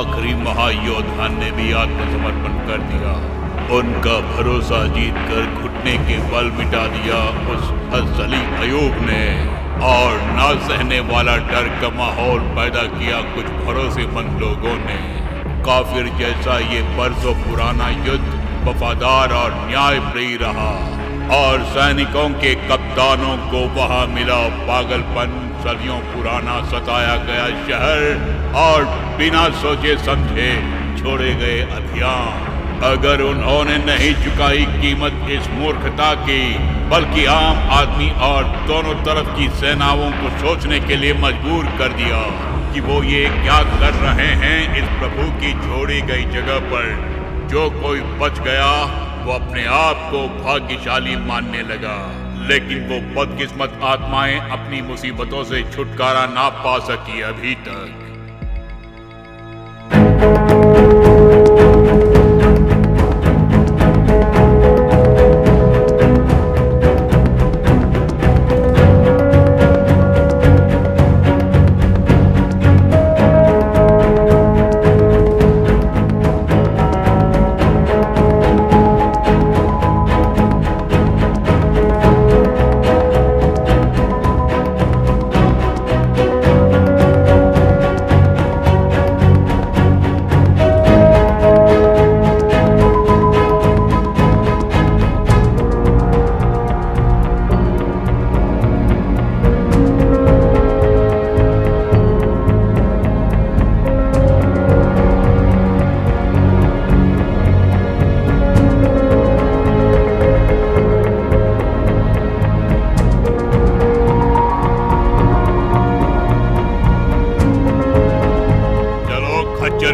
आखिरी महायोद्धा ने भी आत्मसमर्पण कर दिया। उनका भरोसा जीतकर घुटने के बल मिटा दिया उस असली अयूब ने, और ना सहने वाला डर का माहौल पैदा किया कुछ भरोसेमंद लोगों ने। काफिर जैसा ये बरसों पुराना युद्ध वफादार और न्यायप्रिय रहा, और सैनिकों के कप्तानों को वहां मिला पागलपन, सदियों पुराना सताया गया शहर और बिना सोचे समझे छोड़े गए अभियान। अगर उन्होंने नहीं चुकाई कीमत इस मूर्खता की, बल्कि आम आदमी और दोनों तरफ की सेनाओं को सोचने के लिए मजबूर कर दिया कि वो ये क्या कर रहे हैं इस प्रभु की छोड़ी गई जगह पर। जो कोई बच गया वो अपने आप को भाग्यशाली मानने लगा, लेकिन वो बदकिस्मत आत्माएं अपनी मुसीबतों से छुटकारा ना पा सकी अभी तक।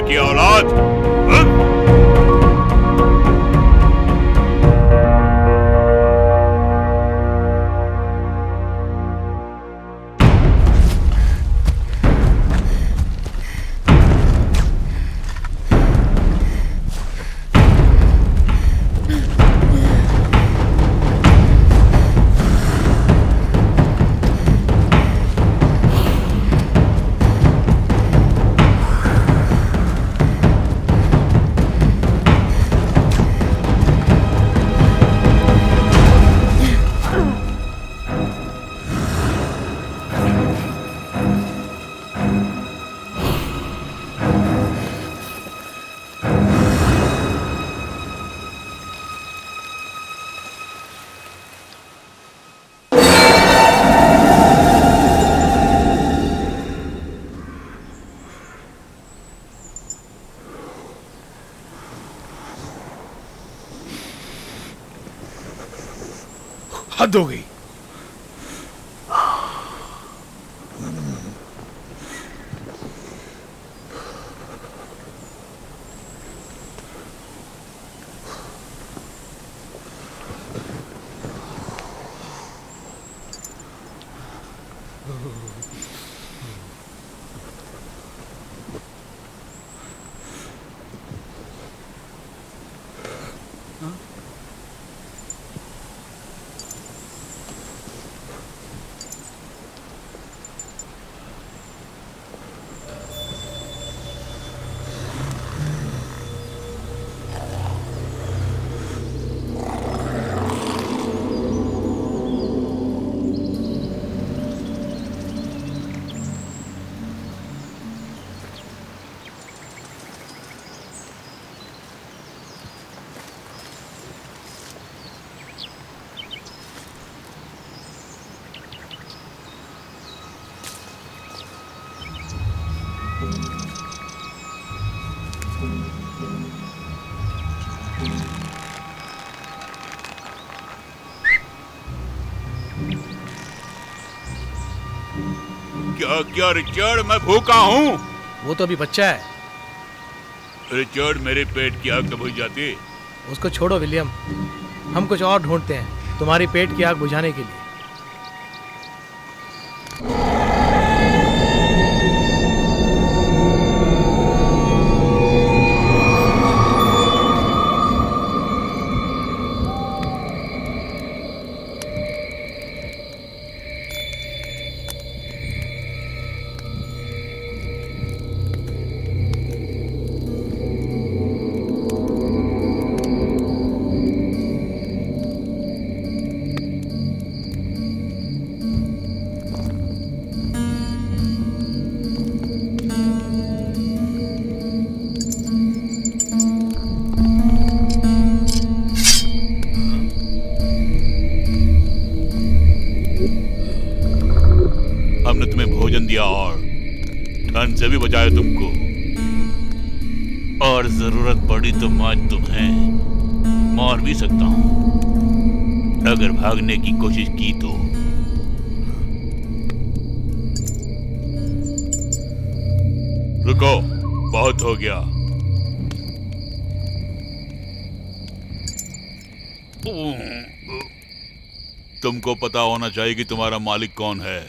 की औलाद, हद हो गई। क्या क्या रिचर्ड, मैं भूखा हूँ। वो तो अभी बच्चा है। रिचर्ड, मेरे पेट की आग तो बुझ जाती। उसको छोड़ो विलियम, हम कुछ और ढूंढते हैं तुम्हारी पेट की आग बुझाने के लिए। ने तुम्हें भोजन दिया और ठंड से भी बचाया तुमको। और जरूरत पड़ी तो मैं तुम्हें मार भी सकता हूं अगर भागने की कोशिश की तो। रुको, बहुत हो गया। तुमको पता होना चाहिए कि तुम्हारा मालिक कौन है।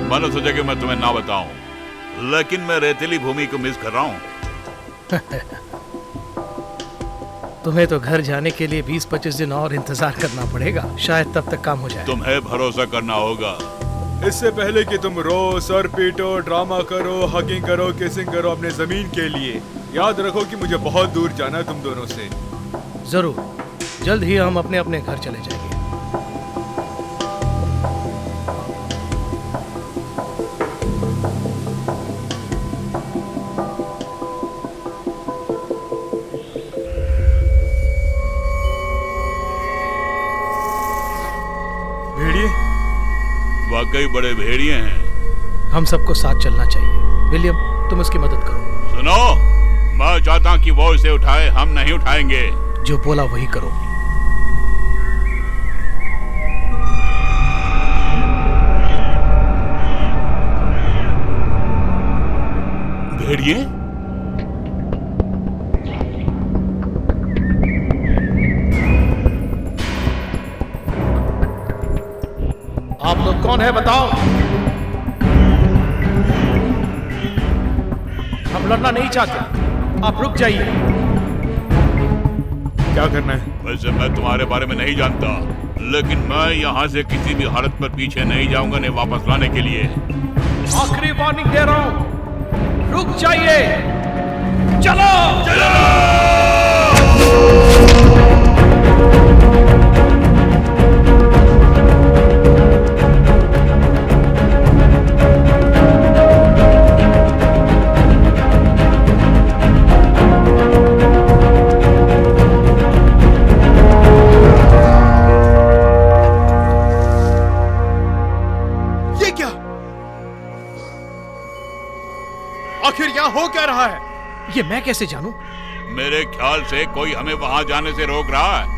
मैंने सोचा कि मैं तुम्हें ना बताऊं, लेकिन मैं रेतीली भूमि को मिस कर रहा हूं। तुम्हें तो घर जाने के लिए 20-25 दिन और इंतजार करना पड़ेगा। शायद तब तक काम हो जाए। तुम्हें भरोसा करना होगा। इससे पहले कि तुम रो, सर पीटो, ड्रामा करो, हगिंग करो, किसिंग करो अपने जमीन के लिए, याद रखो कि मुझे बहुत दूर जाना है तुम दोनों से। जरूर, जल्द ही हम अपने अपने घर चले जाएंगे। वाकई बड़े भेड़िए हैं। हम सबको साथ चलना चाहिए। विलियम, तुम उसकी मदद करो। सुनो, मैं चाहता हूं कि वो इसे उठाए, हम नहीं उठाएंगे। जो बोला वही करो। भेड़िए? आप लोग कौन है बताओ। हम लड़ना नहीं चाहते, आप रुक जाइए। क्या करना है? वैसे मैं तुम्हारे बारे में नहीं जानता, लेकिन मैं यहाँ से किसी भी हालत पर पीछे नहीं जाऊंगा ने वापस लाने के लिए। आखिरी वार्निंग दे रहा हूं, रुक जाइए। चलो चलो। आखिर यहाँ हो क्या रहा है? ये मैं कैसे जानूं? मेरे ख्याल से कोई हमें वहां जाने से रोक रहा है।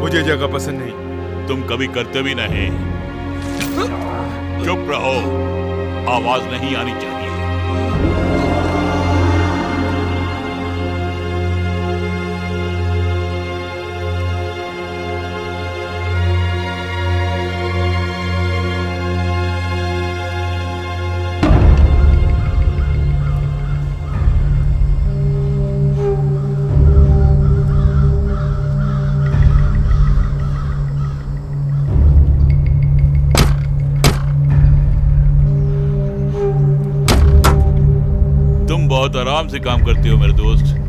मुझे जगह पसंद नहीं। तुम कभी करते भी नहीं। चुप रहो, आवाज नहीं आनी चाहिए। बहुत आराम से काम करते हो मेरे दोस्त।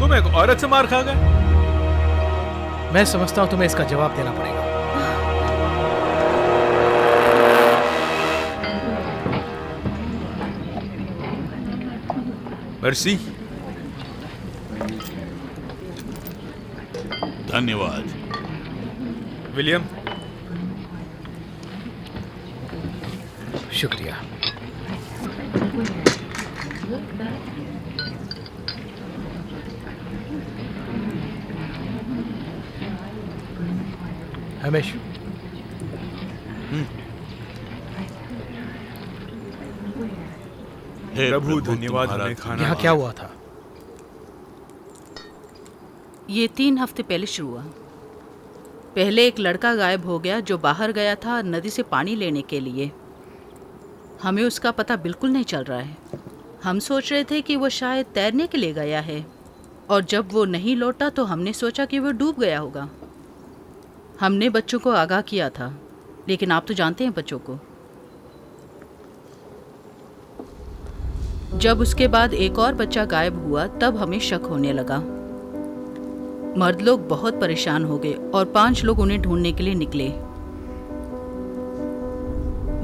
तुम एक औरत से मार खा गए। मैं समझता हूं तुम्हें इसका जवाब देना पड़ेगा। मर्सी। धन्यवाद। विलियम, शुक्रिया। हमेश, हे प्रभु धन्यवाद, तुम्हारा हमें खाना यहाँ क्या हुआ था? ये 3 हफ्ते पहले शुरू हुआ। पहले एक लड़का गायब हो गया जो बाहर गया था नदी से पानी लेने के लिए। हमें उसका पता बिल्कुल नहीं चल रहा है। हम सोच रहे थे कि वो शायद तैरने के लिए गया है, और जब वो नहीं लौटा तो हमने सोचा कि वो डूब गया होगा। हमने बच्चों को आगाह किया था, लेकिन आप तो जानते हैं बच्चों को। जब उसके बाद एक और बच्चा गायब हुआ तब हमें शक होने लगा। मर्द लोग बहुत परेशान हो गए और 5 लोग उन्हें ढूंढने के लिए निकले।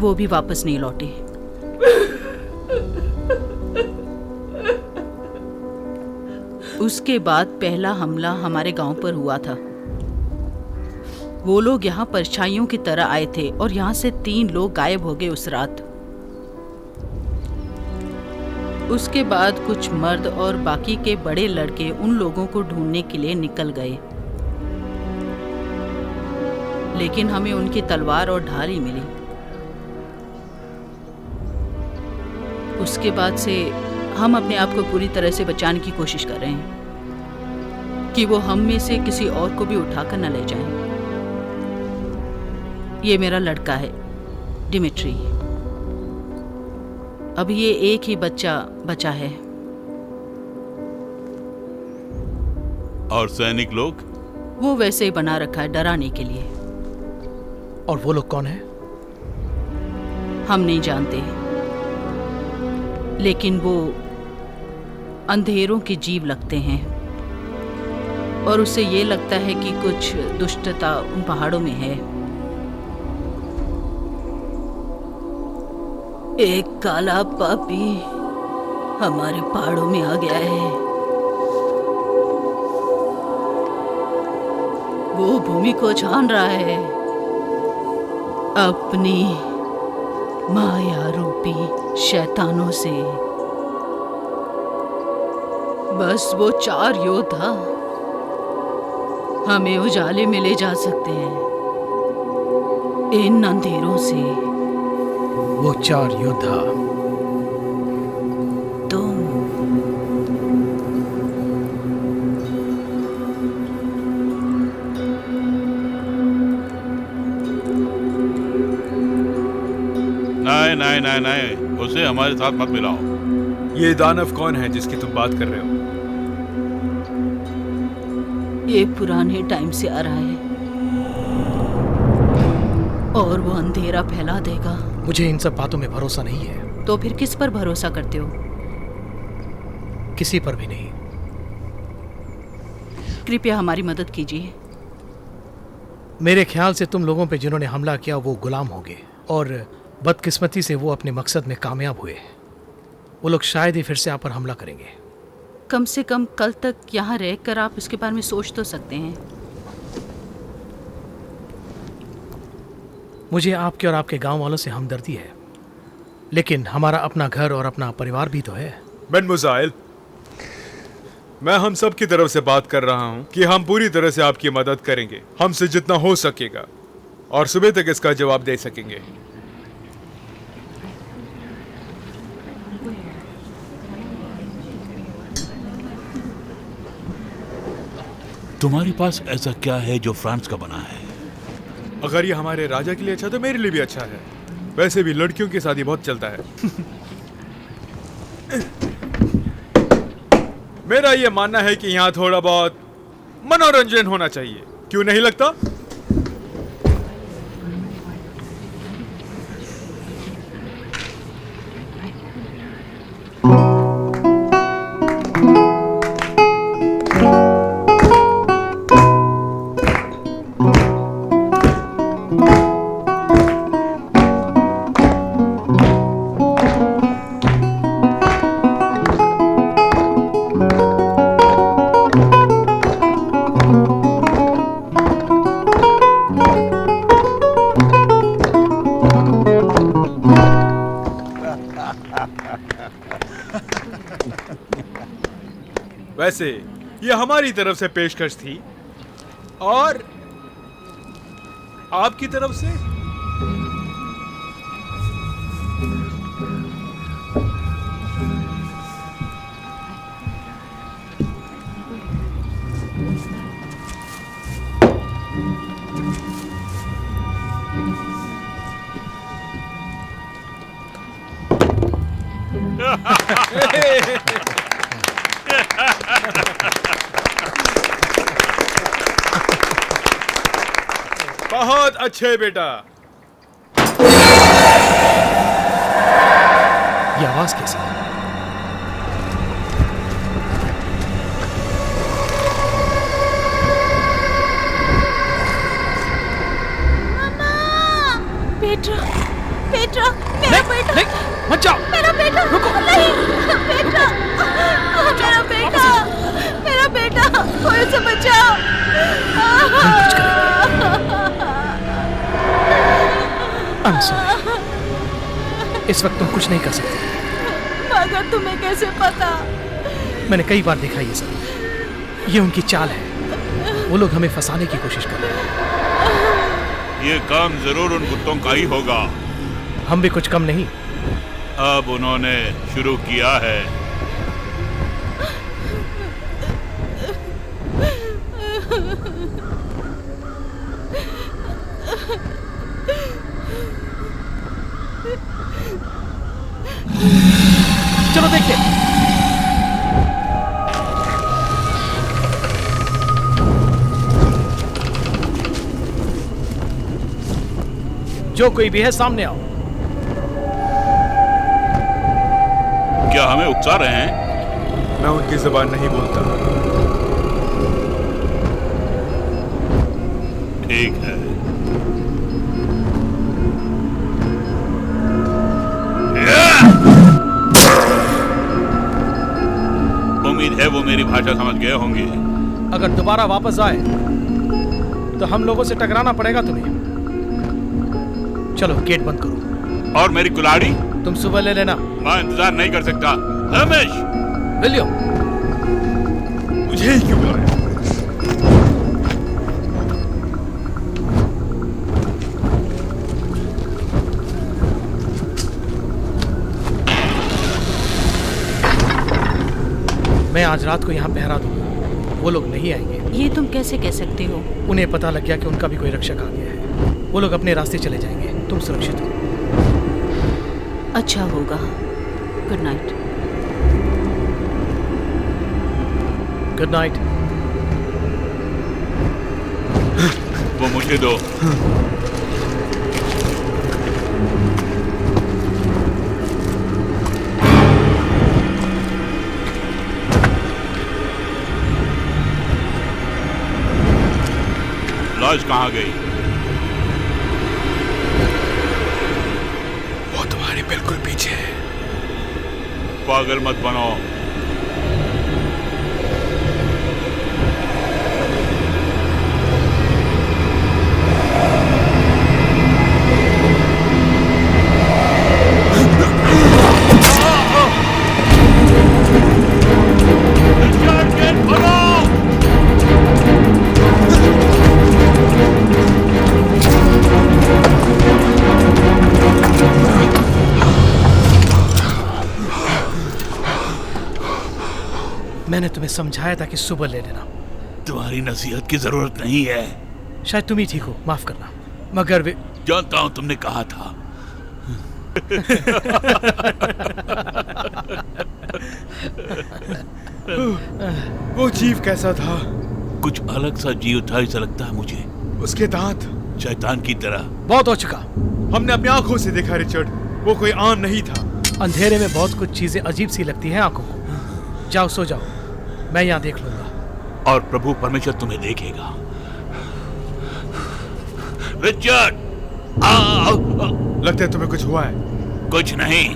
वो भी वापस नहीं लौटे। उसके बाद पहला हमला हमारे गांव पर हुआ था। वो लोग यहाँ परछाइयों की तरह आए थे और यहाँ से 3 लोग गायब हो गए उस रात। उसके बाद कुछ मर्द और बाकी के बड़े लड़के उन लोगों को ढूंढने के लिए निकल गए, लेकिन हमें उनकी तलवार और ढाल ही मिली। उसके बाद से हम अपने आप को पूरी तरह से बचाने की कोशिश कर रहे हैं कि वो हम में से किसी और को भी उठाकर न ले जाएं। ये मेरा लड़का है, डिमिट्री। अभी ये एक ही बच्चा बचा है। और सैनिक लोग? वो वैसे ही बना रखा है, डराने के लिए। और वो लोग कौन है? हम नहीं जानते, लेकिन वो अंधेरों के जीव लगते हैं, और उसे ये लगता है कि कुछ दुष्टता उन पहाड़ों में है। एक काला पापी हमारे पहाड़ों में आ गया है। वो भूमि को छान रहा है अपनी माया रूपी शैतानों से। बस वो 4 योद्धा हमें उजाले में ले जा सकते हैं इन अंधेरों से। वो 4 योद्धा तुम। नहीं, उसे हमारे साथ मत मिलाओ। ये दानव कौन है जिसकी तुम बात कर रहे हो? ये पुराने टाइम से आ रहा है और वो अंधेरा फैला देगा। मुझे इन सब बातों में भरोसा नहीं है। तो फिर किस पर भरोसा करते हो? किसी पर भी नहीं। कृपया हमारी मदद कीजिए। मेरे ख्याल से तुम लोगों पे जिन्होंने हमला किया वो गुलाम हो गए, और बदकिस्मती से वो अपने मकसद में कामयाब हुए। वो लोग शायद ही फिर से आप पर हमला करेंगे। कम से कम कल तक यहाँ रहकर आप इसके बारे में सोच तो सकते हैं। मुझे आपके और आपके गांव वालों से हमदर्दी है, लेकिन हमारा अपना घर और अपना परिवार भी तो है। बेन मुजाइल, मैं हम सब की तरफ से बात कर रहा हूं कि हम पूरी तरह से आपकी मदद करेंगे, हमसे जितना हो सकेगा, और सुबह तक इसका जवाब दे सकेंगे। तुम्हारे पास ऐसा क्या है जो फ्रांस का बना है? अगर ये हमारे राजा के लिए अच्छा तो मेरे लिए भी अच्छा है। वैसे भी लड़कियों के साथ ये बहुत चलता है। मेरा ये मानना है कि यहाँ थोड़ा बहुत मनोरंजन होना चाहिए, क्यों नहीं लगता? वैसे ये हमारी तरफ से पेशकश थी, और आपकी तरफ से बहुत अच्छे बेटा। ये आवाज कैसी है? पेट्रा, पेट्रा, मेरा बेटा, नहीं, मत जाओ। मेरा बेटा, रुको। नहीं, पेट्रा, मेरा बेटा, मेरा बेटा, कोई उसे बचाओ। हम कुछ करेंगे। I'm sorry। इस वक्त तुम कुछ नहीं कर सकते। मगर तुम्हें कैसे पता? मैंने कई बार देखा ये सब। ये उनकी चाल है। वो लोग हमें फंसाने की कोशिश कर रहे हैं। ये काम जरूर उन कुत्तों का ही होगा। हम भी कुछ कम नहीं। अब उन्होंने शुरू किया है। चलो देखते हैं। जो कोई भी है सामने आओ। क्या हमें उकसा रहे हैं? मैं उनकी जुबान नहीं बोलता। ठीक है। उम्मीद है वो मेरी भाषा समझ गए होंगे। अगर दोबारा वापस आए तो हम लोगों से टकराना पड़ेगा तुम्हें। चलो गेट बंद करो। और मेरी कुल्हाड़ी? तुम सुबह ले लेना। मैं इंतजार नहीं कर सकता। रमेश, विलियम, मुझे ही क्यों बुलाया? मैं आज रात को यहाँ पहरा दूंगा। वो लोग नहीं आएंगे। ये तुम कैसे कह सकते हो? उन्हें पता लग गया कि उनका भी कोई रक्षक आ गया है। वो लोग अपने रास्ते चले जाएंगे। तुम सुरक्षित हो। अच्छा होगा। Good night. Good night. वो मुझे दो। लाश कहाँ गई? वो तुम्हारे बिल्कुल पीछे है। पागल मत बनो। मैंने तुम्हें समझाया था कि सुबह ले लेना। तुम्हारी नसीहत की जरूरत नहीं है। शायद तुम ही ठीक हो, माफ करना। मगर वे जानता हूं तुमने कहा था। वो जीव कैसा था? कुछ अलग सा जीव था ऐसा लगता है मुझे। उसके दांत शैतान की तरह। बहुत हो चुका। हमने अपनी आंखों से देखा रिचर्ड। वो कोई आम नहीं था। अंधेरे में बहुत कुछ चीजें अजीब सी लगती हैं आंखों को। जाओ सो जाओ, मैं यहाँ देख लूंगा। और प्रभु परमेश्वर तुम्हें देखेगा। रिचर्ड, लगता है तुम्हें कुछ हुआ है। कुछ नहीं।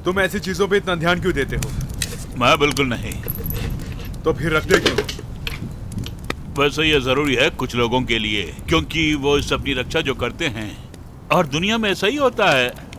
तुम ऐसी चीजों पे इतना ध्यान क्यों देते हो? मैं बिल्कुल नहीं। तो फिर रखते क्यों? वैसे यह जरूरी है कुछ लोगों के लिए, क्योंकि वो इस अपनी रक्षा जो करते हैं, और दुनिया में ऐसा ही होता है।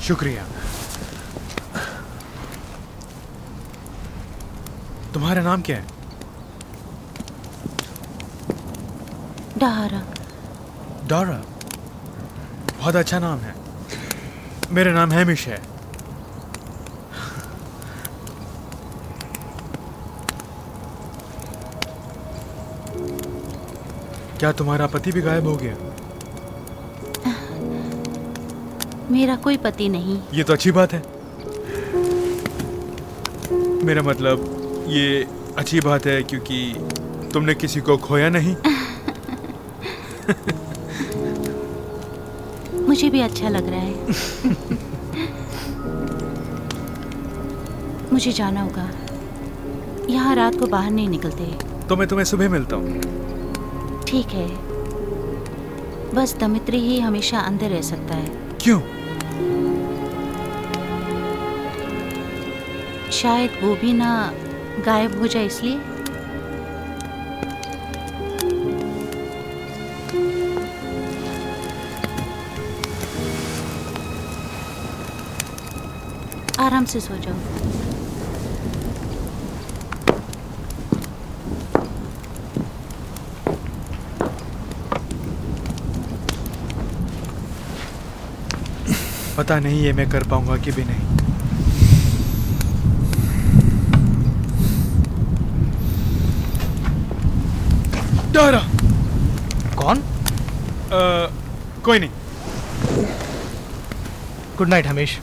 शुक्रिया। तुम्हारा नाम क्या है? डारा। डारा, बहुत अच्छा नाम है। मेरा नाम हैमिश है। क्या तुम्हारा पति भी गायब हो गया? मेरा कोई पति नहीं। ये तो अच्छी बात है। मेरा मतलब ये अच्छी बात है क्योंकि तुमने किसी को खोया नहीं। मुझे भी अच्छा लग रहा है। मुझे जाना होगा। यहाँ रात को बाहर नहीं निकलते। तो मैं तुम्हें सुबह मिलता हूँ। ठीक है, बस दमित्री ही हमेशा अंदर रह सकता है। क्यों? शायद वो भी ना गायब हो जाए इसलिए। आराम से सो जाओ। पता नहीं ये मैं कर पाऊंगा कि भी नहीं। डारा। कौन? कोई नहीं। गुड नाइट हमेश।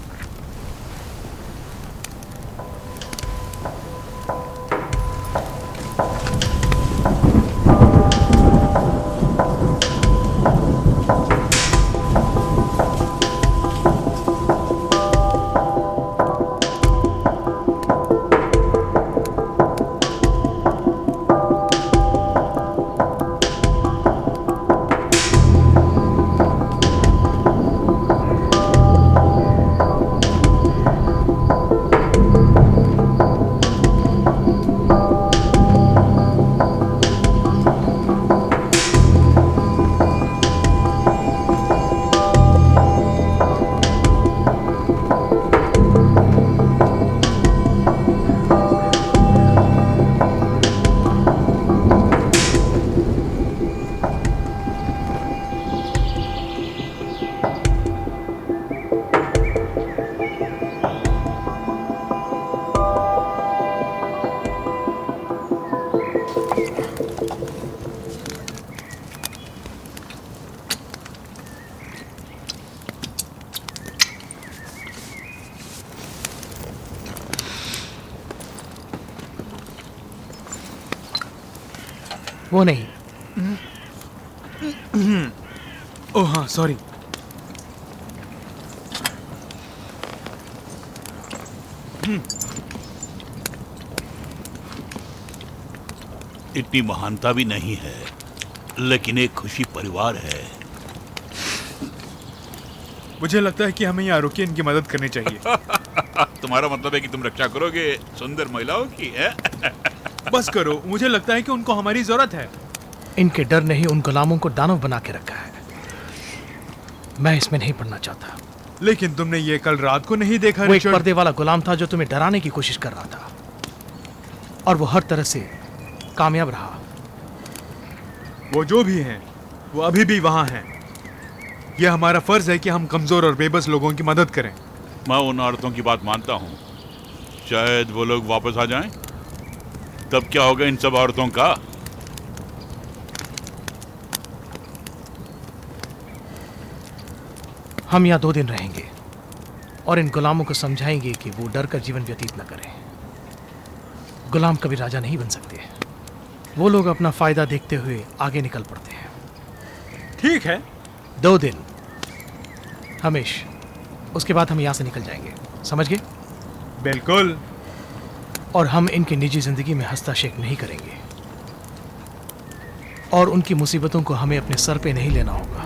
वो नहीं। ओह हाँ, सॉरी। इतनी महानता भी नहीं है, लेकिन एक खुशी परिवार है। मुझे लगता है कि हमें यहाँ रुके इनकी मदद करनी चाहिए। तुम्हारा मतलब है कि तुम रक्षा करोगे सुंदर महिलाओं की है? बस करो, मुझे लगता है कि उनको हमारी जरूरत है। इनके डर ने ही उन गुलामों को दानव बना के रखा है। मैं इसमें नहीं पड़ना चाहता। लेकिन तुमने ये कल रात को नहीं देखा? वो एक रिचर्ड? पर्दे वाला गुलाम था जो तुम्हें डराने की कोशिश कर रहा था। और वो हर तरह से कामयाब रहा। वो जो भी हैं, वो अभी भी वहाँ हैं। यह हमारा फर्ज है कि हम कमजोर और बेबस लोगों की मदद करें। मैं उन औरतों की बात मानता हूँ, शायद वो लोग वापस आ जाएं, तब क्या होगा इन सब औरतों का? हम यहाँ 2 दिन रहेंगे और इन गुलामों को समझाएंगे कि वो डर कर जीवन व्यतीत न करें। गुलाम कभी राजा नहीं बन सकते। वो लोग अपना फायदा देखते हुए आगे निकल पड़ते हैं। ठीक है। 2 दिन हमेश, उसके बाद हम यहाँ से निकल जाएंगे, समझ गए? बिल्कुल। और हम इनकी निजी जिंदगी में हस्तक्षेप नहीं करेंगे और उनकी मुसीबतों को हमें अपने सर पे नहीं लेना होगा।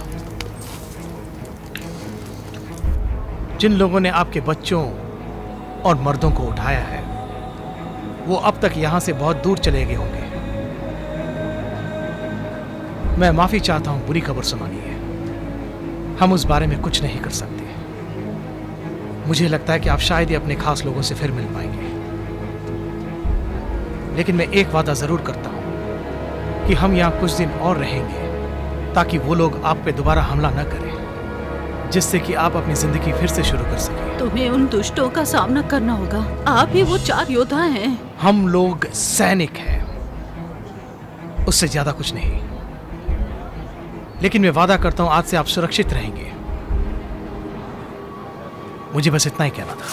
जिन लोगों ने आपके बच्चों और मर्दों को उठाया है, वो अब तक यहां से बहुत दूर चले गए होंगे। मैं माफी चाहता हूं, बुरी खबर सुनानी है। हम उस बारे में कुछ नहीं कर सकते। मुझे लगता है कि आप शायद ही अपने खास लोगों से फिर मिल पाएंगे, लेकिन मैं एक वादा जरूर करता हूं कि हम यहां कुछ दिन और रहेंगे ताकि वो लोग आप पे दोबारा हमला न करें, जिससे कि आप अपनी जिंदगी फिर से शुरू कर सकें। तुम्हें उन दुष्टों का सामना करना होगा। आप ही वो 4 योद्धा हैं। हम लोग सैनिक हैं, उससे ज्यादा कुछ नहीं। लेकिन मैं वादा करता हूं आज से आप सुरक्षित रहेंगे। मुझे बस इतना ही कहना था।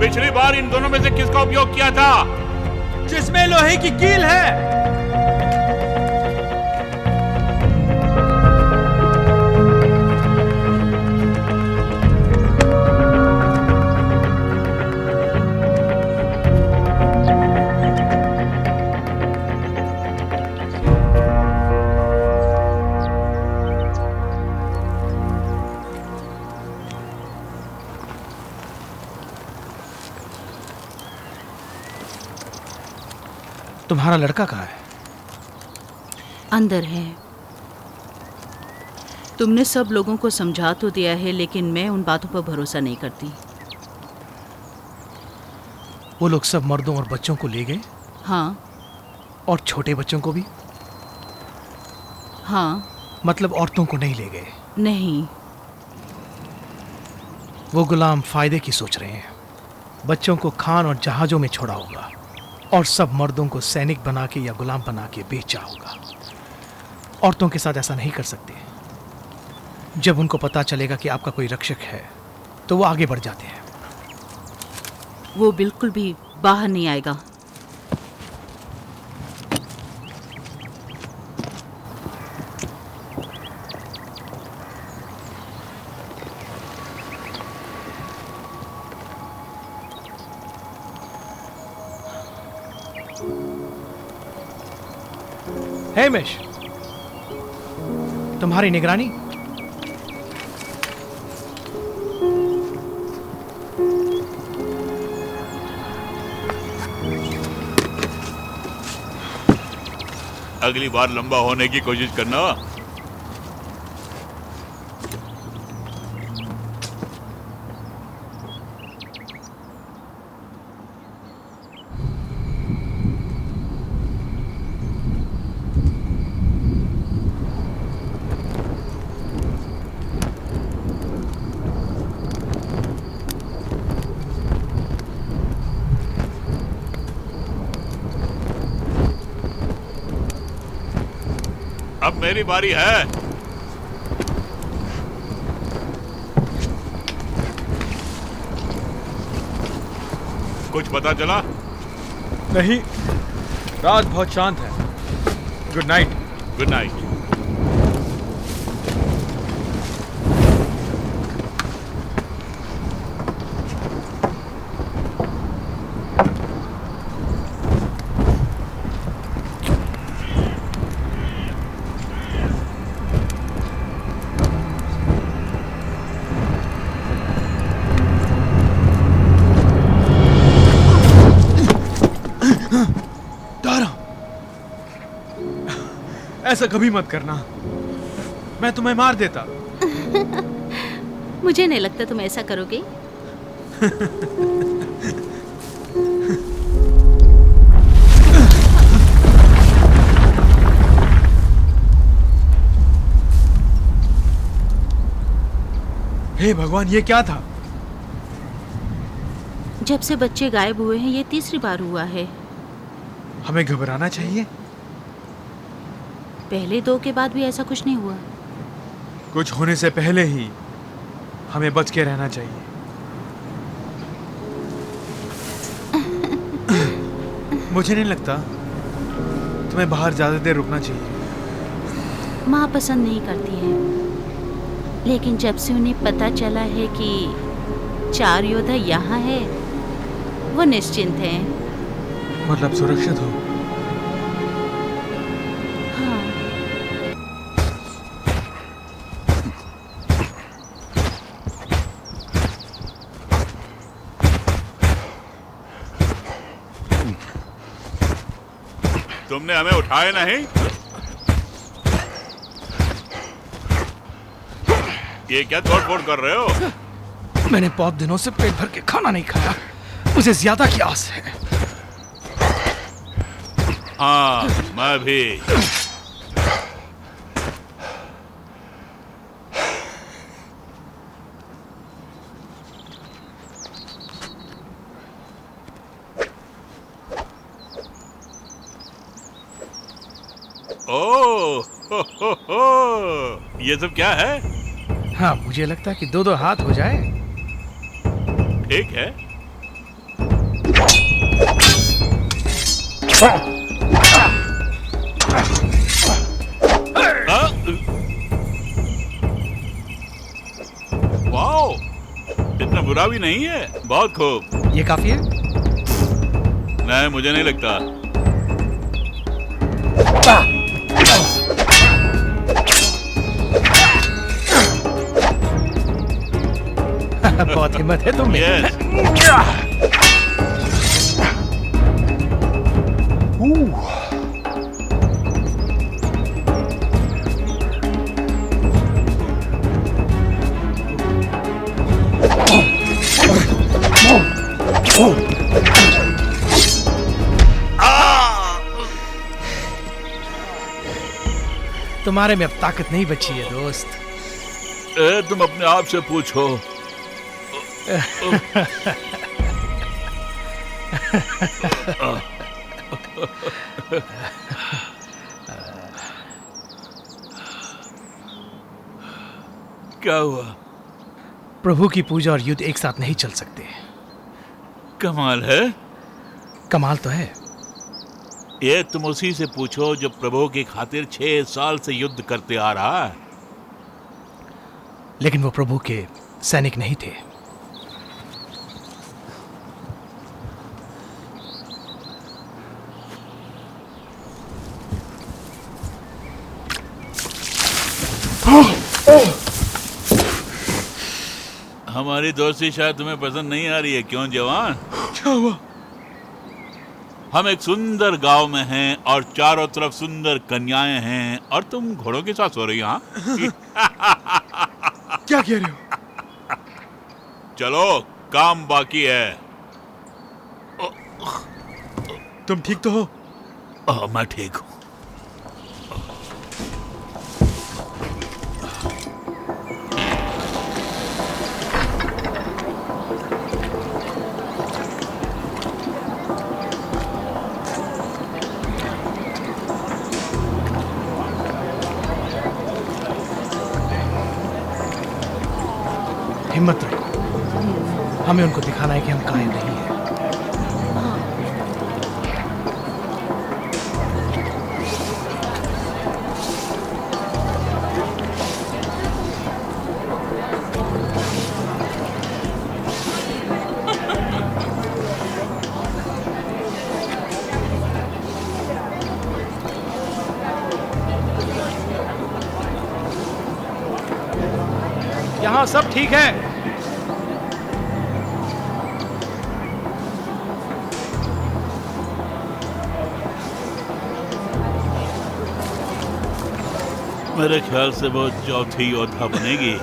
पिछली बार इन दोनों में से किसका उपयोग किया था? जिसमें लोहे की कील है। तुम्हारा लड़का कहाँ है? अंदर है। तुमने सब लोगों को समझा तो दिया है, लेकिन मैं उन बातों पर भरोसा नहीं करती। वो लोग सब मर्दों और बच्चों को ले गए? हाँ। और छोटे बच्चों को भी? हाँ। मतलब औरतों को नहीं ले गए? नहीं। वो गुलाम फायदे की सोच रहे हैं। बच्चों को खान और जहाजों में छोड़ा होगा और सब मर्दों को सैनिक बना के या गुलाम बना के बेचा होगा। औरतों के साथ ऐसा नहीं कर सकते। जब उनको पता चलेगा कि आपका कोई रक्षक है तो वो आगे बढ़ जाते हैं। वो बिल्कुल भी बाहर नहीं आएगा। हेमिश, तुम्हारी निगरानी? अगली बार लंबा होने की कोशिश करना। अब मेरी बारी है। कुछ पता चला? नहीं, रात बहुत शांत है। Good night. Good night. ऐसा कभी मत करना, मैं तुम्हें मार देता। मुझे नहीं लगता तुम ऐसा करोगे। हे भगवान, ये क्या था? जब से बच्चे गायब हुए हैं ये तीसरी बार हुआ है। हमें घबराना चाहिए? पहले 2 के बाद भी ऐसा कुछ नहीं हुआ। कुछ होने से पहले ही हमें बच के रहना चाहिए। मुझे नहीं लगता तुम्हें बाहर ज्यादा देर रुकना चाहिए। माँ पसंद नहीं करती है, लेकिन जब से उन्हें पता चला है कि 4 योद्धा यहाँ है, वो निश्चिंत हैं। मतलब सुरक्षित हो? हाँ। तुमने हमें उठाए नहीं? ये क्या तोड़-फोड़ कर रहे हो? मैंने बहुत दिनों से पेट भर के खाना नहीं खाया, मुझे ज्यादा की आस है। हाँ, मैं भी। ओह, हो। ये सब क्या है? हाँ, मुझे लगता है कि 2-2 हाथ हो जाए। ठीक है। वाओ, इतना बुरा भी नहीं है। बहुत खूब। ये काफी है? नहीं, मुझे नहीं लगता। बहुत हिम्मत है तुम में। यस। तुम्हारे में अब ताकत नहीं बची है दोस्त। तुम अपने आप से पूछो। क्या हुआ? प्रभु की पूजा और युद्ध एक साथ नहीं चल सकते। कमाल है। कमाल तो है। ये तुम उसी से पूछो जो प्रभु की खातिर 6 साल से युद्ध करते आ रहा है। लेकिन वो प्रभु के सैनिक नहीं थे। हमारी दोस्ती शायद तुम्हें पसंद नहीं आ रही है, क्यों जवान? क्या हुआ? हम एक सुंदर गांव में हैं और चारों तरफ सुंदर कन्याएं हैं और तुम घोड़ों के साथ सो रही हो। हाँ? क्या कह रहे हो? चलो, काम बाकी है। तुम ठीक तो हो? मैं ठीक हूँ। हिम्मत रखो, हमें उनको दिखाना है कि हम कायर नहीं हैं। यहाँ सब ठीक है। मेरे ख्याल से वो चौथी योद्धा बनेगी।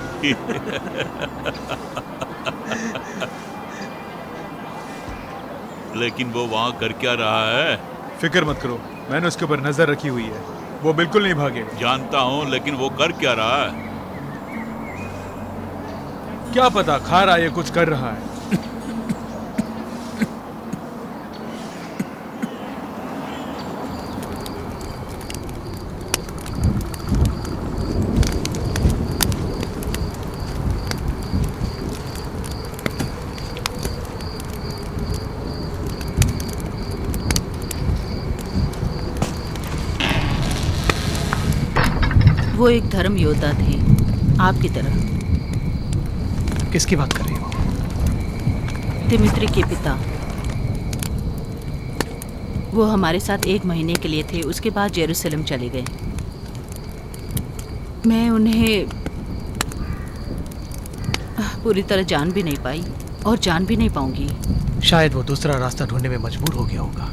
लेकिन वो वहां कर क्या रहा है? फिक्र मत करो, मैंने उसके ऊपर नजर रखी हुई है, वो बिल्कुल नहीं भागेगा। जानता हूं, लेकिन वो कर क्या रहा है? क्या पता, खा रहा है या कुछ कर रहा है। वो एक धर्म योद्धा थे, आपकी तरह। किसकी बात कर रही हो? दिमित्री के पिता। वो हमारे साथ 1 महीने के लिए थे, उसके बाद जेरूसलम चले गए। मैं उन्हें पूरी तरह जान भी नहीं पाई और जान भी नहीं पाऊंगी। शायद वो दूसरा रास्ता ढूंढने में मजबूर हो गया होगा।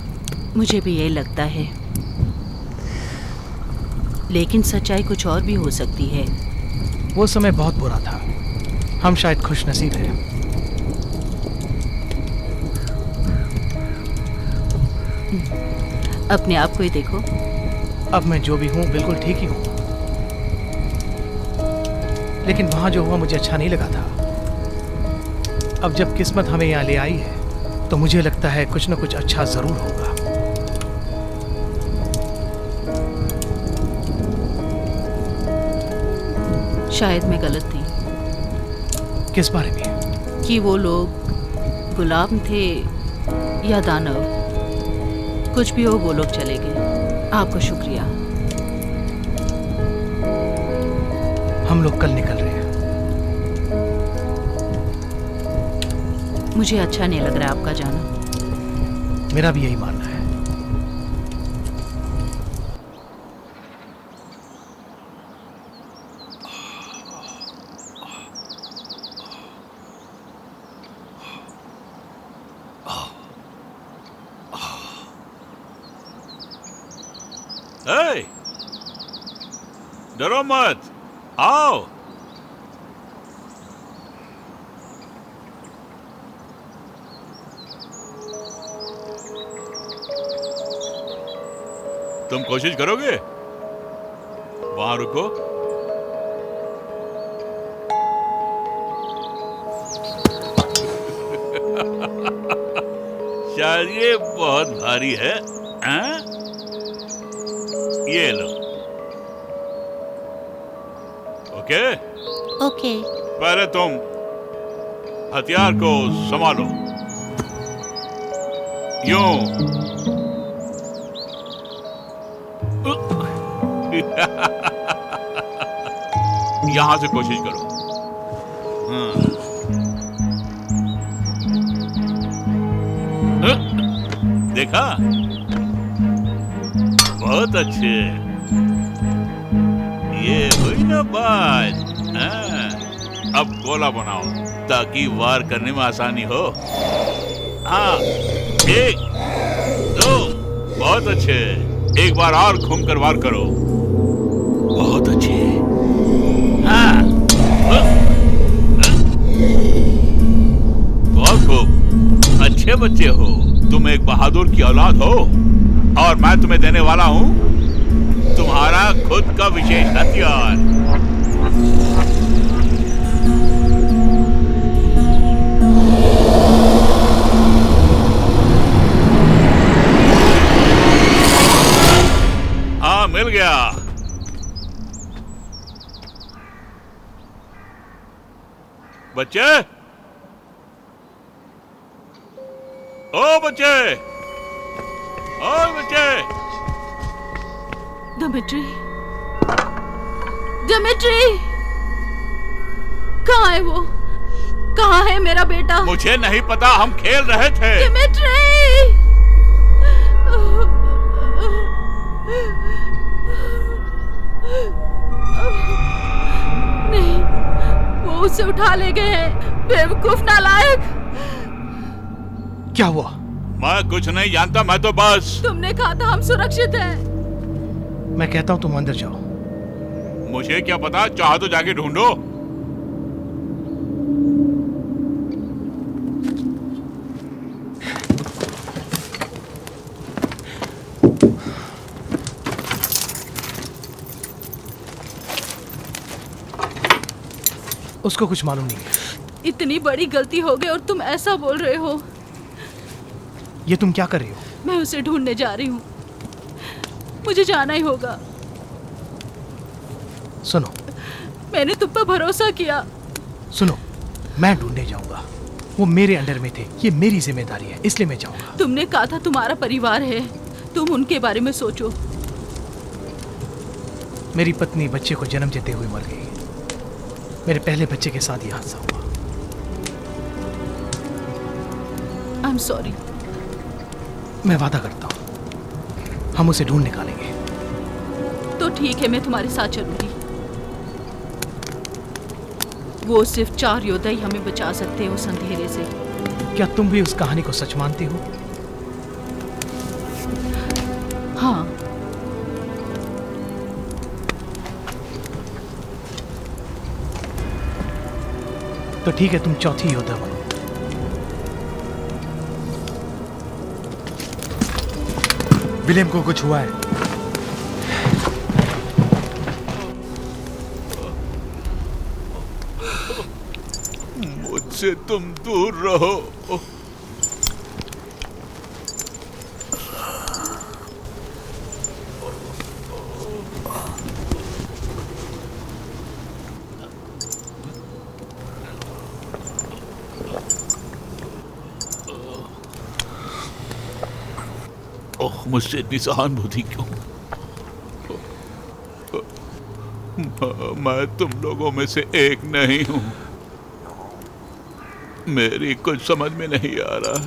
मुझे भी यही लगता है, लेकिन सच्चाई कुछ और भी हो सकती है। वो समय बहुत बुरा था, हम शायद खुशनसीब हैं। अपने आप को ही देखो। अब मैं जो भी हूँ बिल्कुल ठीक ही हूँ, लेकिन वहां जो हुआ मुझे अच्छा नहीं लगा था। अब जब किस्मत हमें यहाँ ले आई है तो मुझे लगता है कुछ न कुछ अच्छा जरूर होगा। शायद मैं गलत थी। किस बारे में? कि वो लोग गुलाम थे या दानव, कुछ भी हो वो लोग चले गए। आपका शुक्रिया। हम लोग कल निकल रहे हैं। मुझे अच्छा नहीं लग रहा है आपका जाना। मेरा भी यही मानना है। हे! डरो मत, आओ। तुम कोशिश करोगे? वहां रुको। शायद ये बहुत भारी है, हैं? ये लो। ओके? ओके। पहले तुम हथियार को संभालो। यूं। यहां से कोशिश करो। देखा? बहुत अच्छे। ये हुई ना बात। अब गोला बनाओ ताकि वार करने में आसानी हो। हाँ, 1 2, बहुत अच्छे। एक बार और घूमकर वार करो। बहुत अच्छे। हाँ, बहुत खूब। अच्छे बच्चे हो। तुम एक बहादुर की औलाद हो और मैं तुम्हें देने वाला हूं तुम्हारा खुद का विशेष हथियार। हाँ, मिल गया। बच्चे, ओ बच्चे, ओ बच्चे। Dimitri, Dimitri, कहाँ है वो? कहाँ है मेरा बेटा? मुझे नहीं पता, हम खेल रहे थे। Dimitri! नहीं, वो उसे उठा ले गए हैं। बेवकूफ नालायक। क्या हुआ? मैं कुछ नहीं जानता, मैं तो बस। तुमने कहा था हम सुरक्षित हैं। मैं कहता हूं तुम अंदर जाओ। मुझे क्या पता, चाहो तो जाके ढूंढो। उसको कुछ मालूम नहीं है। इतनी बड़ी गलती हो गई और तुम ऐसा बोल रहे हो। ये तुम क्या कर रही हो? मैं उसे ढूंढने जा रही हूँ। मुझे जाना ही होगा। सुनो, मैंने तुम पर भरोसा किया। सुनो, मैं ढूंढने जाऊंगा। वो मेरे अंडर में थे, ये मेरी जिम्मेदारी है, इसलिए मैं जाऊंगा। तुमने कहा था तुम्हारा परिवार है, तुम उनके बारे में सोचो। मेरी पत्नी बच्चे को जन्म देते हुए मर गई। मेरे पहले बच्चे के साथ ये हादसा हुआ। I am sorry. मैं वादा करता हूं, हम उसे ढूंढ निकालेंगे। तो ठीक है, मैं तुम्हारे साथ चलूंगी। वो सिर्फ 4 योद्धा ही हमें बचा सकते हैं उस अंधेरे से। क्या तुम भी उस कहानी को सच मानती हो? हाँ। तो ठीक है, तुम चौथी योद्धा बनो। विलियम को कुछ हुआ है। मुझसे तुम दूर रहो। ओह, मुझसे इतनी सहानुभूति क्यों? मैं तुम लोगों में से एक नहीं हूं। मेरी कुछ समझ में नहीं आ रहा।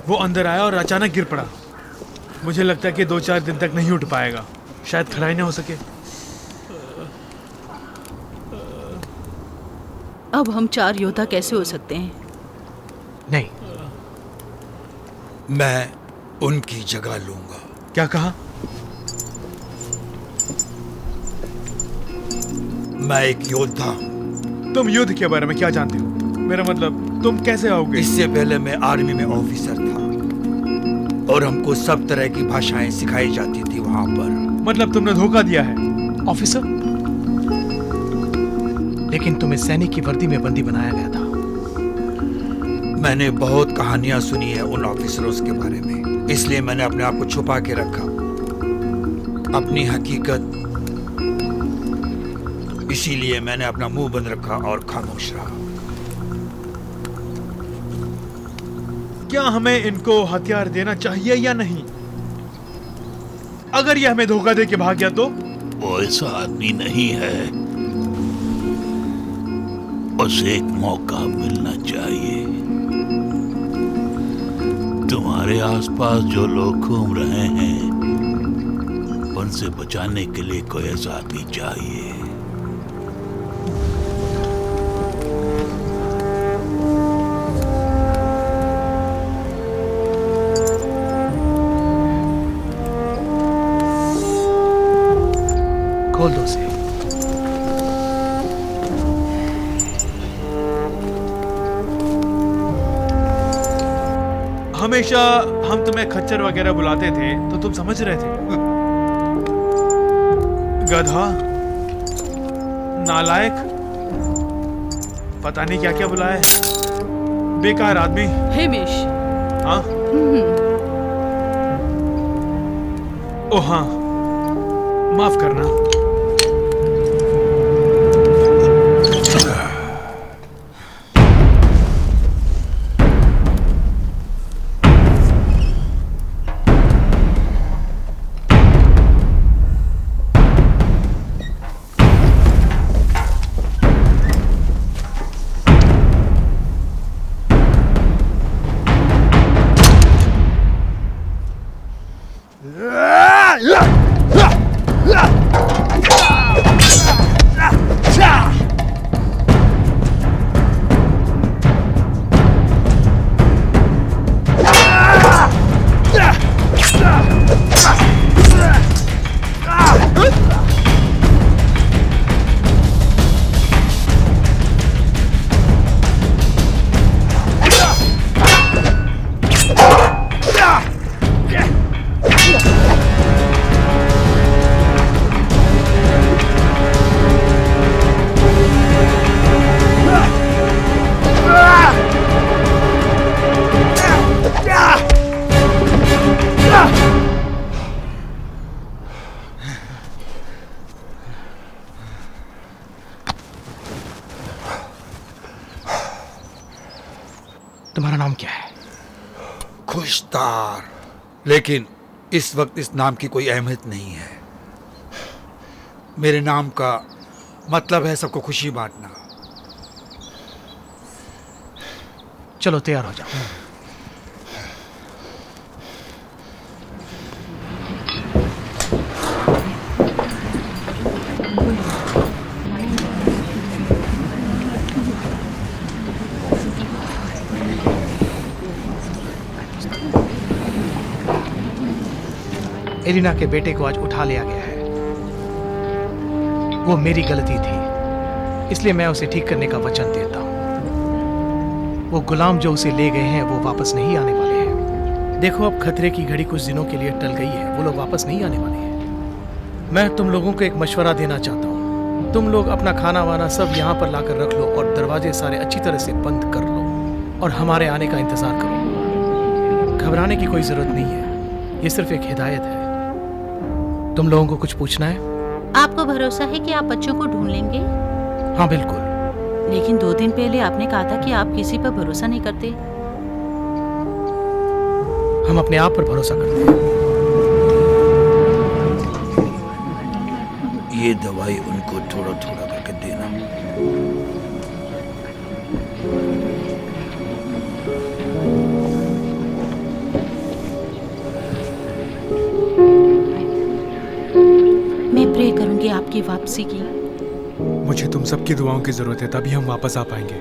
वो अंदर आया और अचानक गिर पड़ा। मुझे लगता है कि 2-4 दिन तक नहीं उठ पाएगा। शायद खड़ा ही ना हो सके। अब हम 4 योद्धा कैसे हो सकते हैं? नहीं, मैं उनकी जगह लूंगा। क्या कहा? मैं एक योद्धा हूं। तुम युद्ध के बारे में क्या जानते हो? मेरा मतलब, तुम कैसे आओगे? इससे पहले मैं आर्मी में ऑफिसर था और हमको सब तरह की भाषाएं सिखाई जाती थी वहां पर। मतलब तुमने धोखा दिया है? ऑफिसर, लेकिन तुम्हें सैनिक की वर्दी में बंदी बनाया गया था। मैंने बहुत कहानियां सुनी है उन ऑफिसरों के बारे में, इसलिए मैंने अपने आप को छुपा के रखा। अपनी हकीकत, इसीलिए मैंने अपना मुंह बंद रखा और खामोश रहा। क्या हमें इनको हथियार देना चाहिए या नहीं? अगर ये हमें धोखा दे के भाग गया तो? वो ऐसा आदमी नहीं है। उसे एक मौका मिलना चाहिए। तुम्हारे आसपास जो लोग घूम रहे हैं, उनसे बचाने के लिए कोई ऐसा आदमी चाहिए। खोल दो उसे। हमेशा हम तुम्हें खच्चर वगैरह बुलाते थे तो तुम समझ रहे थे। गधा, नालायक। पता नहीं क्या क्या बुलाया है, बेकार आदमी। हेमिश, हाँ, ओ हाँ, माफ करना। तुम्हारा नाम क्या है? खुशतार, लेकिन इस वक्त इस नाम की कोई अहमियत नहीं है। मेरे नाम का मतलब है सबको खुशी बांटना। चलो तैयार हो जाओ। एलिना के बेटे को आज उठा लिया गया है। वो मेरी गलती थी, इसलिए मैं उसे ठीक करने का वचन देता हूं। वो गुलाम जो उसे ले गए हैं वो वापस नहीं आने वाले हैं। देखो, अब खतरे की घड़ी कुछ दिनों के लिए टल गई है, वो लोग वापस नहीं आने वाले हैं। मैं तुम लोगों को एक मशवरा देना चाहता हूँ। तुम लोग अपना खाना वाना सब यहाँ पर लाकर रख लो और दरवाजे सारे अच्छी तरह से बंद कर लो और हमारे आने का इंतजार करो। घबराने की कोई जरूरत नहीं है, ये सिर्फ एक हिदायत है। तुम लोगों को कुछ पूछना है? आपको भरोसा है कि आप बच्चों को ढूंढ लेंगे? हाँ बिल्कुल। लेकिन 2 दिन पहले आपने कहा था कि आप किसी पर भरोसा नहीं करते। हम अपने आप पर भरोसा करते हैं। ये दवाई उनको थोड़ा थोड़ा करके देना। मैं प्रे करूंगी आपकी वापसी की। मुझे तुम सबकी दुआओं की जरूरत है, तभी हम वापस आ पाएंगे।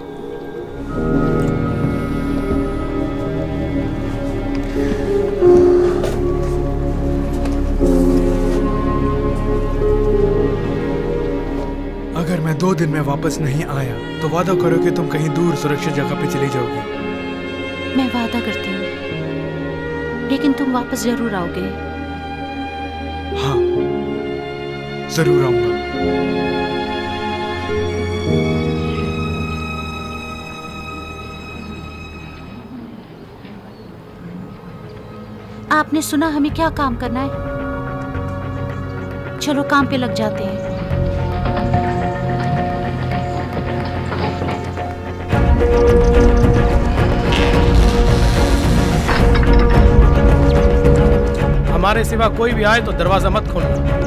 अगर मैं 2 दिन में वापस नहीं आया तो वादा करो कि तुम कहीं दूर सुरक्षित जगह पे चली जाओगी। मैं वादा करती हूँ, लेकिन तुम वापस जरूर आओगे। हाँ, जरूर आऊंगा। आपने सुना हमें क्या काम करना है? चलो काम पे लग जाते हैं। हमारे सिवा कोई भी आए तो दरवाजा मत खोलना।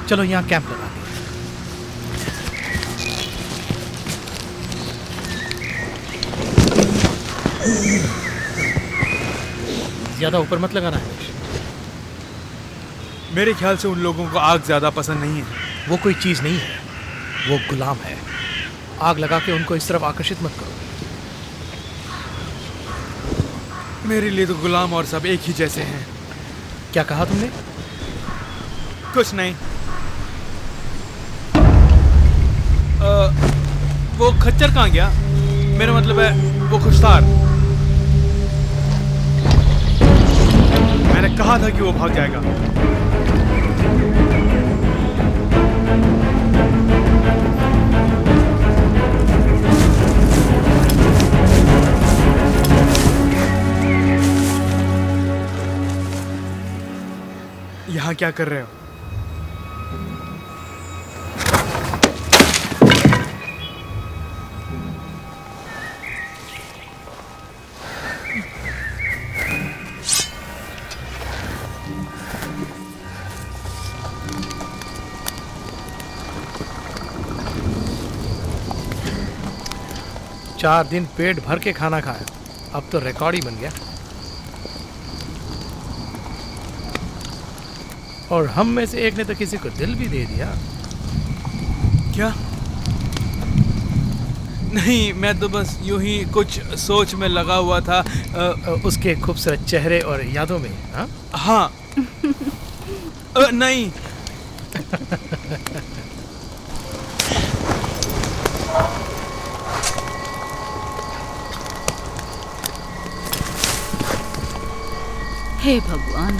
चलो यहाँ कैंप लगा दें। ज्यादा ऊपर मत लगाना है। मेरे ख्याल से उन लोगों को आग ज्यादा पसंद नहीं है। वो कोई चीज नहीं है, वो गुलाम है। आग लगा के उनको इस तरफ आकर्षित मत करो। मेरे लिए तो गुलाम और सब एक ही जैसे हैं। क्या कहा तुमने? कुछ नहीं। वो खच्चर कहाँ गया? मेरा मतलब है वो खुशतार। मैंने कहा था कि वो भाग जाएगा। यहाँ क्या कर रहे हो? चार दिन पेट भर के खाना खाया, अब तो रिकॉर्ड ही बन गया। और हम में से एक ने तो किसी को दिल भी दे दिया। क्या? नहीं, मैं तो बस यूं ही कुछ सोच में लगा हुआ था। उसके खूबसूरत चेहरे और यादों में। हाँ हाँ। नहीं। हे भगवान।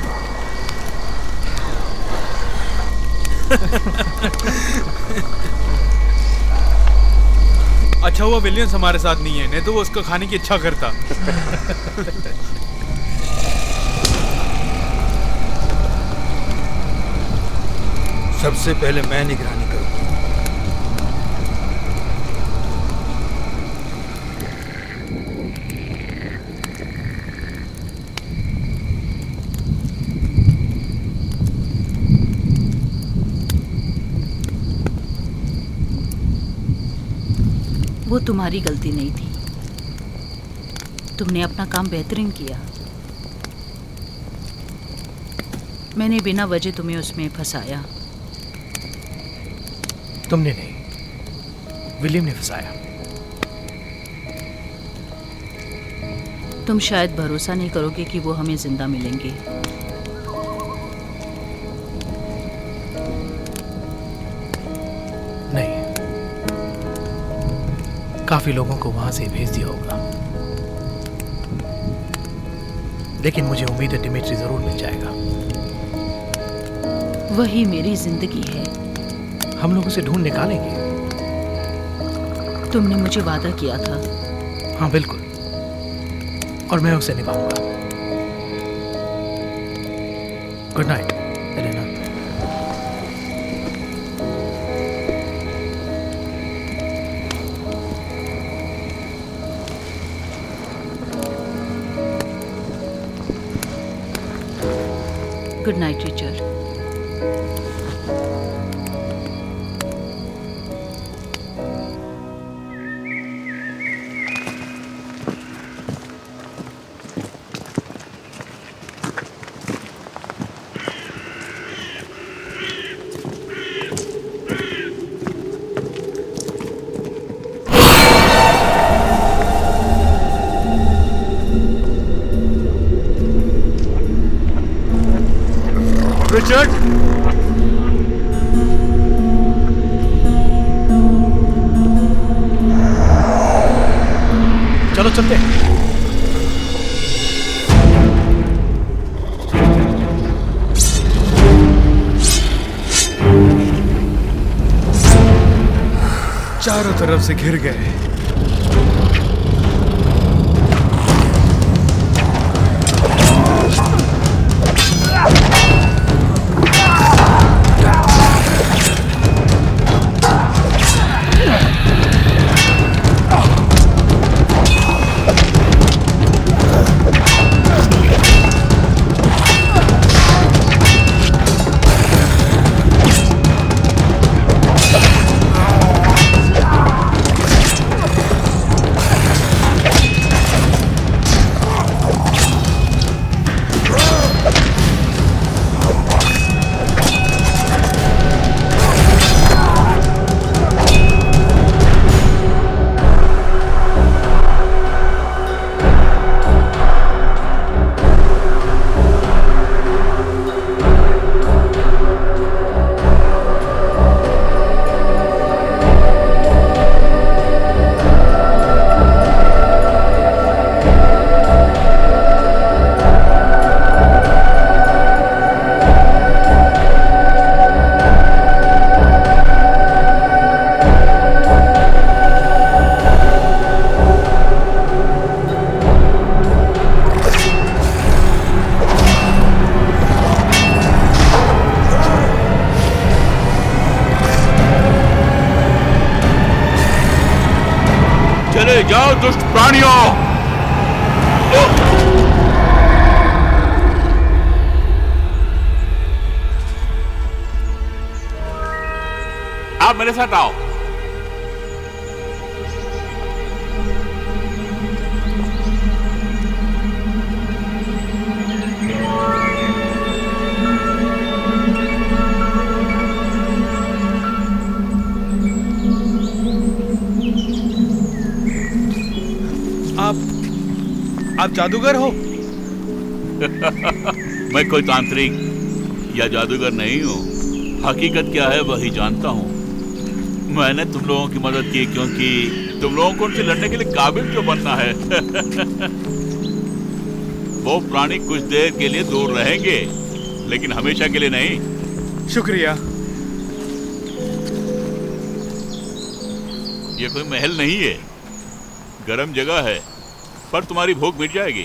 अच्छा हुआ विलियम्स हमारे साथ नहीं है, नहीं तो वो उसको खाने की इच्छा करता। सबसे पहले मैं निगरानी करूंगा। वो तुम्हारी गलती नहीं थी, तुमने अपना काम बेहतरीन किया। मैंने बिना वजह तुम्हें उसमें फंसाया। तुमने नहीं, विलियम ने फंसाया। तुम शायद भरोसा नहीं करोगे कि वो हमें जिंदा मिलेंगे। नहीं, काफी लोगों को वहां से भेज दिया होगा, लेकिन मुझे उम्मीद है डिमिट्री जरूर मिल जाएगा। वही मेरी जिंदगी है। हम लोग उसे ढूंढ निकालेंगे। तुमने मुझे वादा किया था। हाँ बिल्कुल, और मैं उसे निभाऊंगा। Good night Elena. Good night Richard. Richard, चलो चलते हैं। चारों तरफ से घिर गए। चले जाओ दुष्ट प्राणियों। आप मेरे साथ आओ। आप जादूगर हो? मैं कोई तांत्रिक या जादूगर नहीं हूँ। हकीकत क्या है वही जानता हूँ। मैंने तुम लोगों की मदद की क्योंकि तुम लोगों को उनसे लड़ने के लिए काबिल तो बनना है। वो प्राणी कुछ देर के लिए दूर रहेंगे, लेकिन हमेशा के लिए नहीं। शुक्रिया। ये कोई महल नहीं है, गर्म जगह है, पर तुम्हारी भूख मिट जाएगी।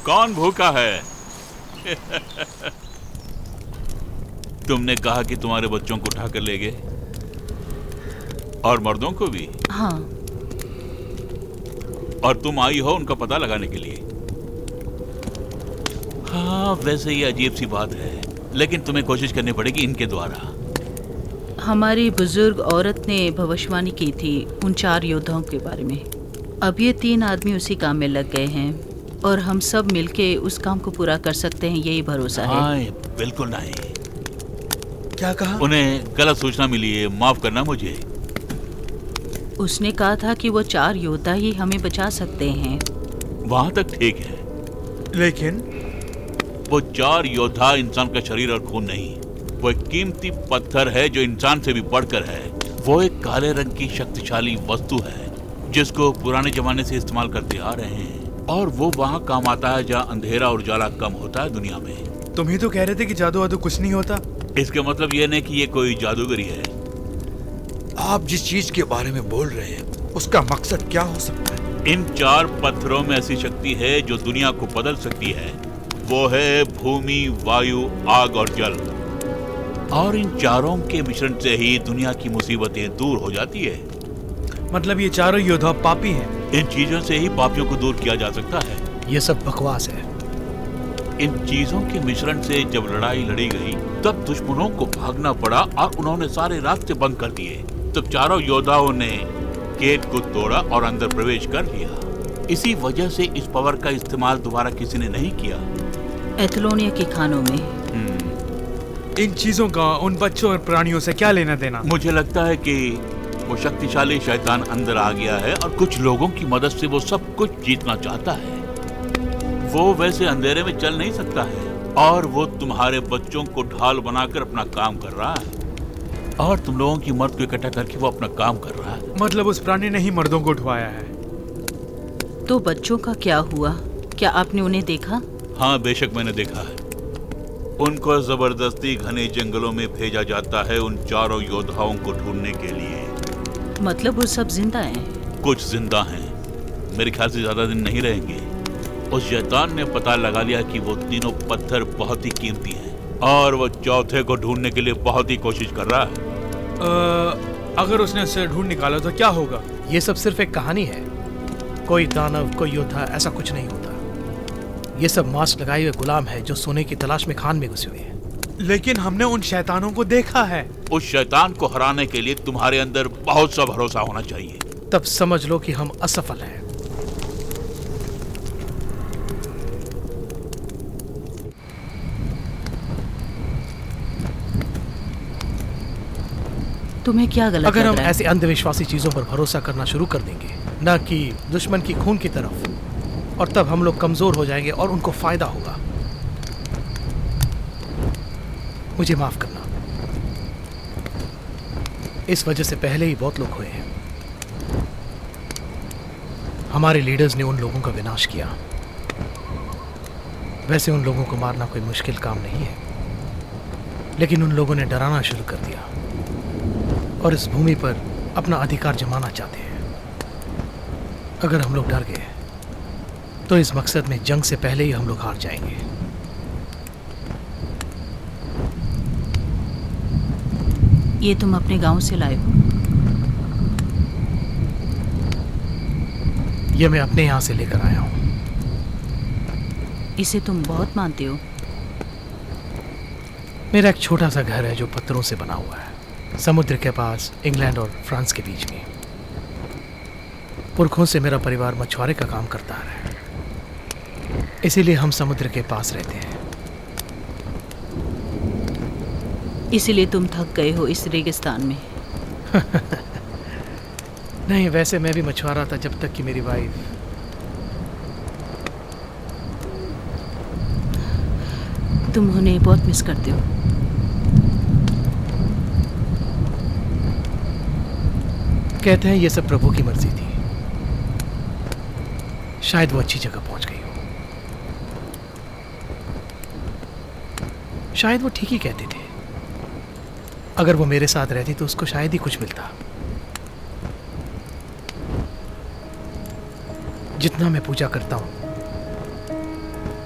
कौन भूखा है? तुमने कहा कि तुम्हारे बच्चों को उठाकर ले गए और मर्दों को भी। हाँ। और तुम आई हो उनका पता लगाने के लिए। हाँ, वैसे ये अजीब सी बात है, लेकिन तुम्हें कोशिश करनी पड़ेगी इनके द्वारा। हमारी बुजुर्ग औरत ने भविष्यवाणी की थी उन 4 योद्धाओं के बारे में। अब ये 3 आदमी उसी काम में लग गए हैं और हम सब मिलके उस काम को पूरा कर सकते हैं, यही भरोसा है। हाँ, बिल्कुल नहीं। क्या कहा? उन्हें गलत सूचना मिली है, माफ करना मुझे। उसने कहा था कि वो 4 योद्धा ही हमें बचा सकते हैं। वहां तक ठीक है, लेकिन वो 4 योद्धा इंसान का शरीर और खून नहीं, वो एक कीमती पत्थर है जो इंसान से भी बढ़कर है। वो एक काले रंग की शक्तिशाली वस्तु है जिसको पुराने जमाने से इस्तेमाल करते आ रहे हैं, और वो वहाँ काम आता है जहाँ अंधेरा और उजाला कम होता है दुनिया में। तुम ही तो कह रहे थे कि जादू वादू कुछ नहीं होता। इसका मतलब ये नहीं कि ये कोई जादूगरी है। आप जिस चीज के बारे में बोल रहे हैं उसका मकसद क्या हो सकता है? इन 4 पत्थरों में ऐसी शक्ति है जो दुनिया को बदल सकती है। वो है भूमि, वायु, आग और जल। और इन चारों के मिश्रण से ही दुनिया की मुसीबतें दूर हो जाती है। मतलब ये चारों योद्धा पापी हैं? इन चीजों से ही पापियों को दूर किया जा सकता है। ये सब बकवास है। इन चीजों के मिश्रण से जब लड़ाई लड़ी गई तब दुश्मनों को भागना पड़ा और उन्होंने सारे रास्ते बंद कर दिए। तब चारों योद्धाओं ने गेट को तोड़ा और अंदर प्रवेश कर लिया। इसी वजह से इस पावर का इस्तेमाल दोबारा किसी ने नहीं किया। एथलोनिया के खानों में। इन चीजों का उन बच्चों और प्राणियों से क्या लेना देना? मुझे लगता है कि वो शक्तिशाली शैतान अंदर आ गया है और कुछ लोगों की मदद से वो सब कुछ जीतना चाहता है। वो वैसे अंधेरे में चल नहीं सकता है और वो तुम्हारे बच्चों को ढाल बनाकर अपना काम कर रहा है, और तुम लोगों की मर्द को इकट्ठा करके वो अपना काम कर रहा है। मतलब उस प्राणी ने ही मर्दों को उठवाया है। तो बच्चों का क्या हुआ? क्या आपने उन्हें देखा? हाँ, बेशक मैंने देखा है। उनको जबरदस्ती घने जंगलों में भेजा जाता है उन चारों योद्धाओं को ढूंढने के लिए। मतलब वो सब जिंदा हैं? कुछ जिंदा हैं, मेरे ख्याल से ज्यादा दिन नहीं रहेंगे। उस शैतान ने पता लगा लिया कि वो तीनों पत्थर बहुत ही कीमती हैं और वो चौथे को ढूंढने के लिए बहुत ही कोशिश कर रहा है। अगर उसने उसे ढूंढ निकाला तो क्या होगा? ये सब सिर्फ एक कहानी है। कोई दानव, कोई योद्धा, ऐसा कुछ नहीं होता। ये सब मास्क लगाए हुए गुलाम है जो सोने की तलाश में खान में घुसे हुए हैं। लेकिन हमने उन शैतानों को देखा है। उस शैतान को हराने के लिए तुम्हारे अंदर बहुत सा भरोसा होना चाहिए। तब समझ लो कि हम असफल हैं। तुम्हें क्या गलत अगर लग हम रहा है? ऐसे अंधविश्वासी चीजों पर भरोसा करना शुरू कर देंगे, न कि दुश्मन की खून की तरफ, और तब हम लोग कमजोर हो जाएंगे और उनको फायदा होगा। मुझे माफ करना, इस वजह से पहले ही बहुत लोग हुए हैं। हमारे लीडर्स ने उन लोगों का विनाश किया। वैसे उन लोगों को मारना कोई मुश्किल काम नहीं है, लेकिन उन लोगों ने डराना शुरू कर दिया और इस भूमि पर अपना अधिकार जमाना चाहते हैं। अगर हम लोग डर गए तो इस मकसद में जंग से पहले ही हम लोग हार जाएंगे। ये तुम अपने गांव से लाए हो? ये मैं अपने यहाँ से लेकर आया हूँ। इसे तुम बहुत मानते हो? मेरा एक छोटा सा घर है जो पत्थरों से बना हुआ है, समुद्र के पास, इंग्लैंड और फ्रांस के बीच में। पुरखों से मेरा परिवार मछुआरे का काम करता रहा है, इसीलिए हम समुद्र के पास रहते हैं। इसीलिए तुम थक गए हो इस रेगिस्तान में? नहीं, वैसे मैं भी मछुआरा था जब तक कि मेरी वाइफ। तुम उन्हें बहुत मिस करते हो। कहते हैं ये सब प्रभु की मर्जी थी। शायद वो अच्छी जगह पहुंच गई हो। शायद वो ठीक ही कहते थे। अगर वो मेरे साथ रहती तो उसको शायद ही कुछ मिलता। जितना मैं पूजा करता हूं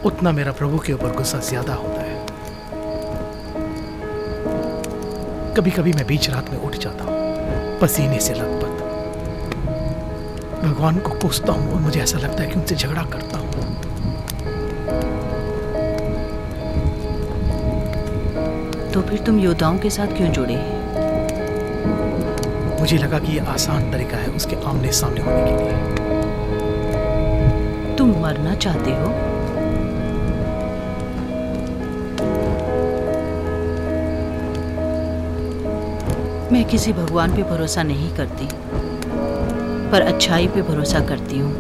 उतना मेरा प्रभु के ऊपर गुस्सा ज्यादा होता है। कभी कभी मैं बीच रात में उठ जाता हूं, पसीने से लथपथ, भगवान को कोसता हूं और मुझे ऐसा लगता है कि उनसे झगड़ा करता हूं। तो फिर तुम योद्धाओं के साथ क्यों जुड़े? मुझे लगा कि ये आसान तरीका है उसके आमने सामने होने के लिए। तुम मरना चाहते हो? मैं किसी भगवान पे भरोसा नहीं करती, पर अच्छाई पे भरोसा करती हूँ।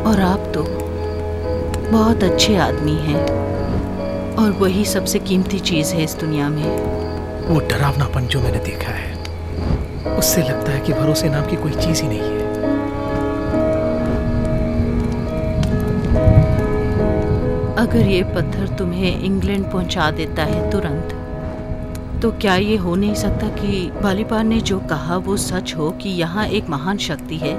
और आप तो बहुत अच्छे आदमी हैं, और वही सबसे कीमती चीज़ है इस दुनिया में। वो डरावनापन जो मैंने देखा है, उससे लगता है कि भरोसे नाम की कोई चीज ही नहीं है। अगर ये पत्थर तुम्हें इंग्लैंड पहुंचा देता है तुरंत, तो क्या ये हो नहीं सकता कि बालीपाल ने जो कहा वो सच हो, कि यहाँ एक महान शक्ति है?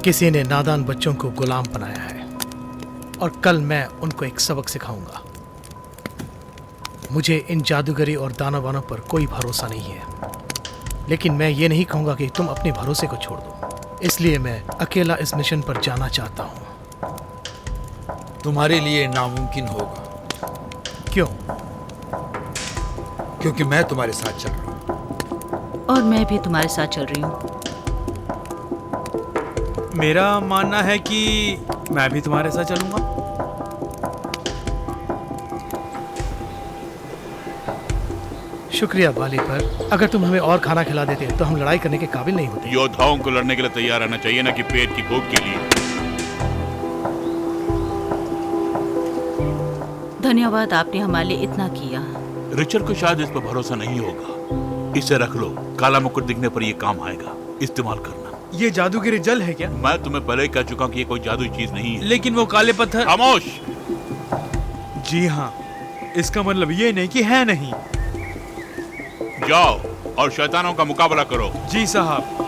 किसी ने नादान बच्चों को गुलाम बनाया है, और कल मैं उनको एक सबक सिखाऊंगा। मुझे इन जादूगरी और दानवानों पर कोई भरोसा नहीं है, लेकिन मैं ये नहीं कहूंगा कि तुम अपने भरोसे को छोड़ दो। इसलिए मैं अकेला इस मिशन पर जाना चाहता हूं। तुम्हारे लिए नामुमकिन होगा, क्यों? क्योंकि मैं तुम्हारे साथ चल रहा हूँ। और मैं भी तुम्हारे साथ चल रही हूँ। मेरा मानना है कि मैं भी तुम्हारे साथ चलूंगा। शुक्रिया बाली, पर अगर तुम हमें और खाना खिला देते तो हम लड़ाई करने के काबिल नहीं होते। योद्धाओं को लड़ने के लिए तैयार रहना चाहिए, ना कि पेट की भूख के लिए। धन्यवाद, आपने हमारे लिए इतना किया। रिचर्ड को शायद इस पर भरोसा नहीं होगा। इसे रख लो, काला मुकुट दिखने पर यह काम आएगा, इस्तेमाल करना। ये जादूगिरी जल है क्या? मैं तुम्हें पहले ही कह चुका हूं कि ये कोई जादुई चीज नहीं है। लेकिन वो काले पत्थर। खामोश। जी हाँ, इसका मतलब ये नहीं कि है नहीं। जाओ और शैतानों का मुकाबला करो। जी साहब।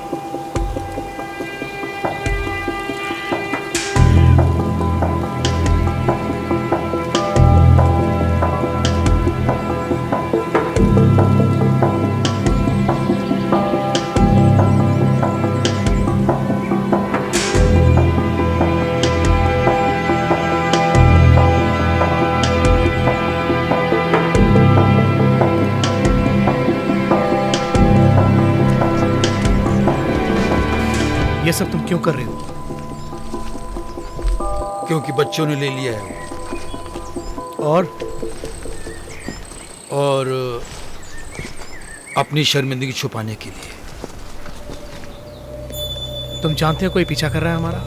ये सब तुम क्यों कर रहे हो? क्योंकि बच्चों ने ले लिया है और अपनी शर्मिंदगी छुपाने के लिए। तुम जानते हो कोई पीछा कर रहा है हमारा?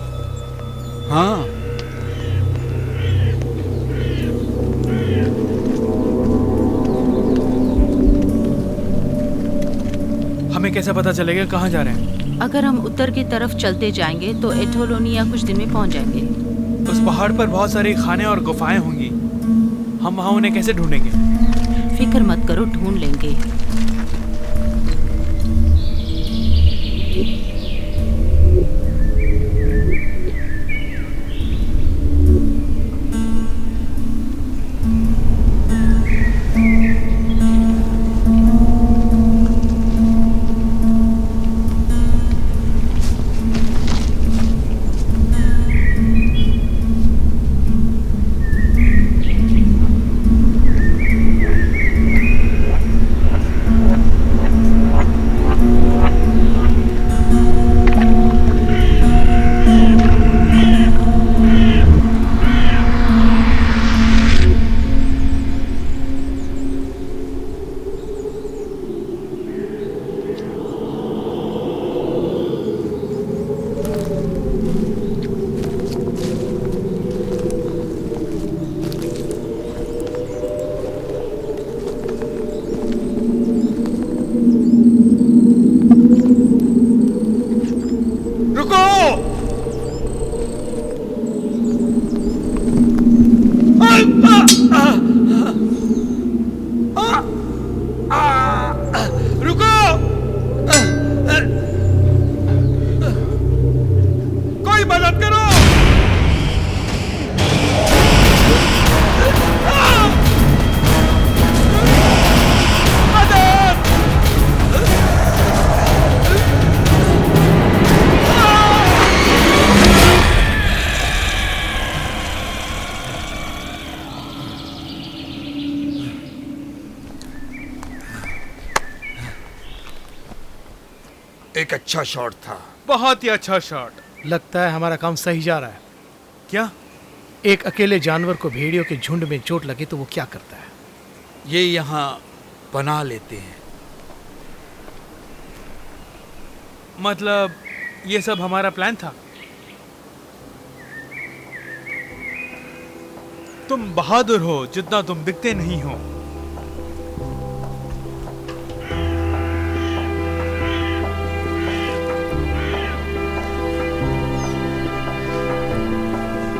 हाँ, हमें कैसे पता चलेगा कहाँ जा रहे हैं? अगर हम उत्तर की तरफ चलते जाएंगे तो एथोलोनिया कुछ दिन में पहुंच जाएंगे। उस पहाड़ पर बहुत सारी खाने और गुफाएं होंगी। हम वहाँ उन्हें कैसे ढूंढेंगे? फिक्र मत करो, ढूंढ लेंगे। रुको! कोई मदद करो! एक अच्छा शॉट था। बहुत ही अच्छा शॉट। लगता है हमारा काम सही जा रहा है। क्या? एक अकेले जानवर को भेड़ियों के झुंड में चोट लगे तो वो क्या करता है? ये यहाँ पनाह लेते हैं। मतलब ये सब हमारा प्लान था? तुम बहादुर हो जितना तुम दिखते नहीं हो।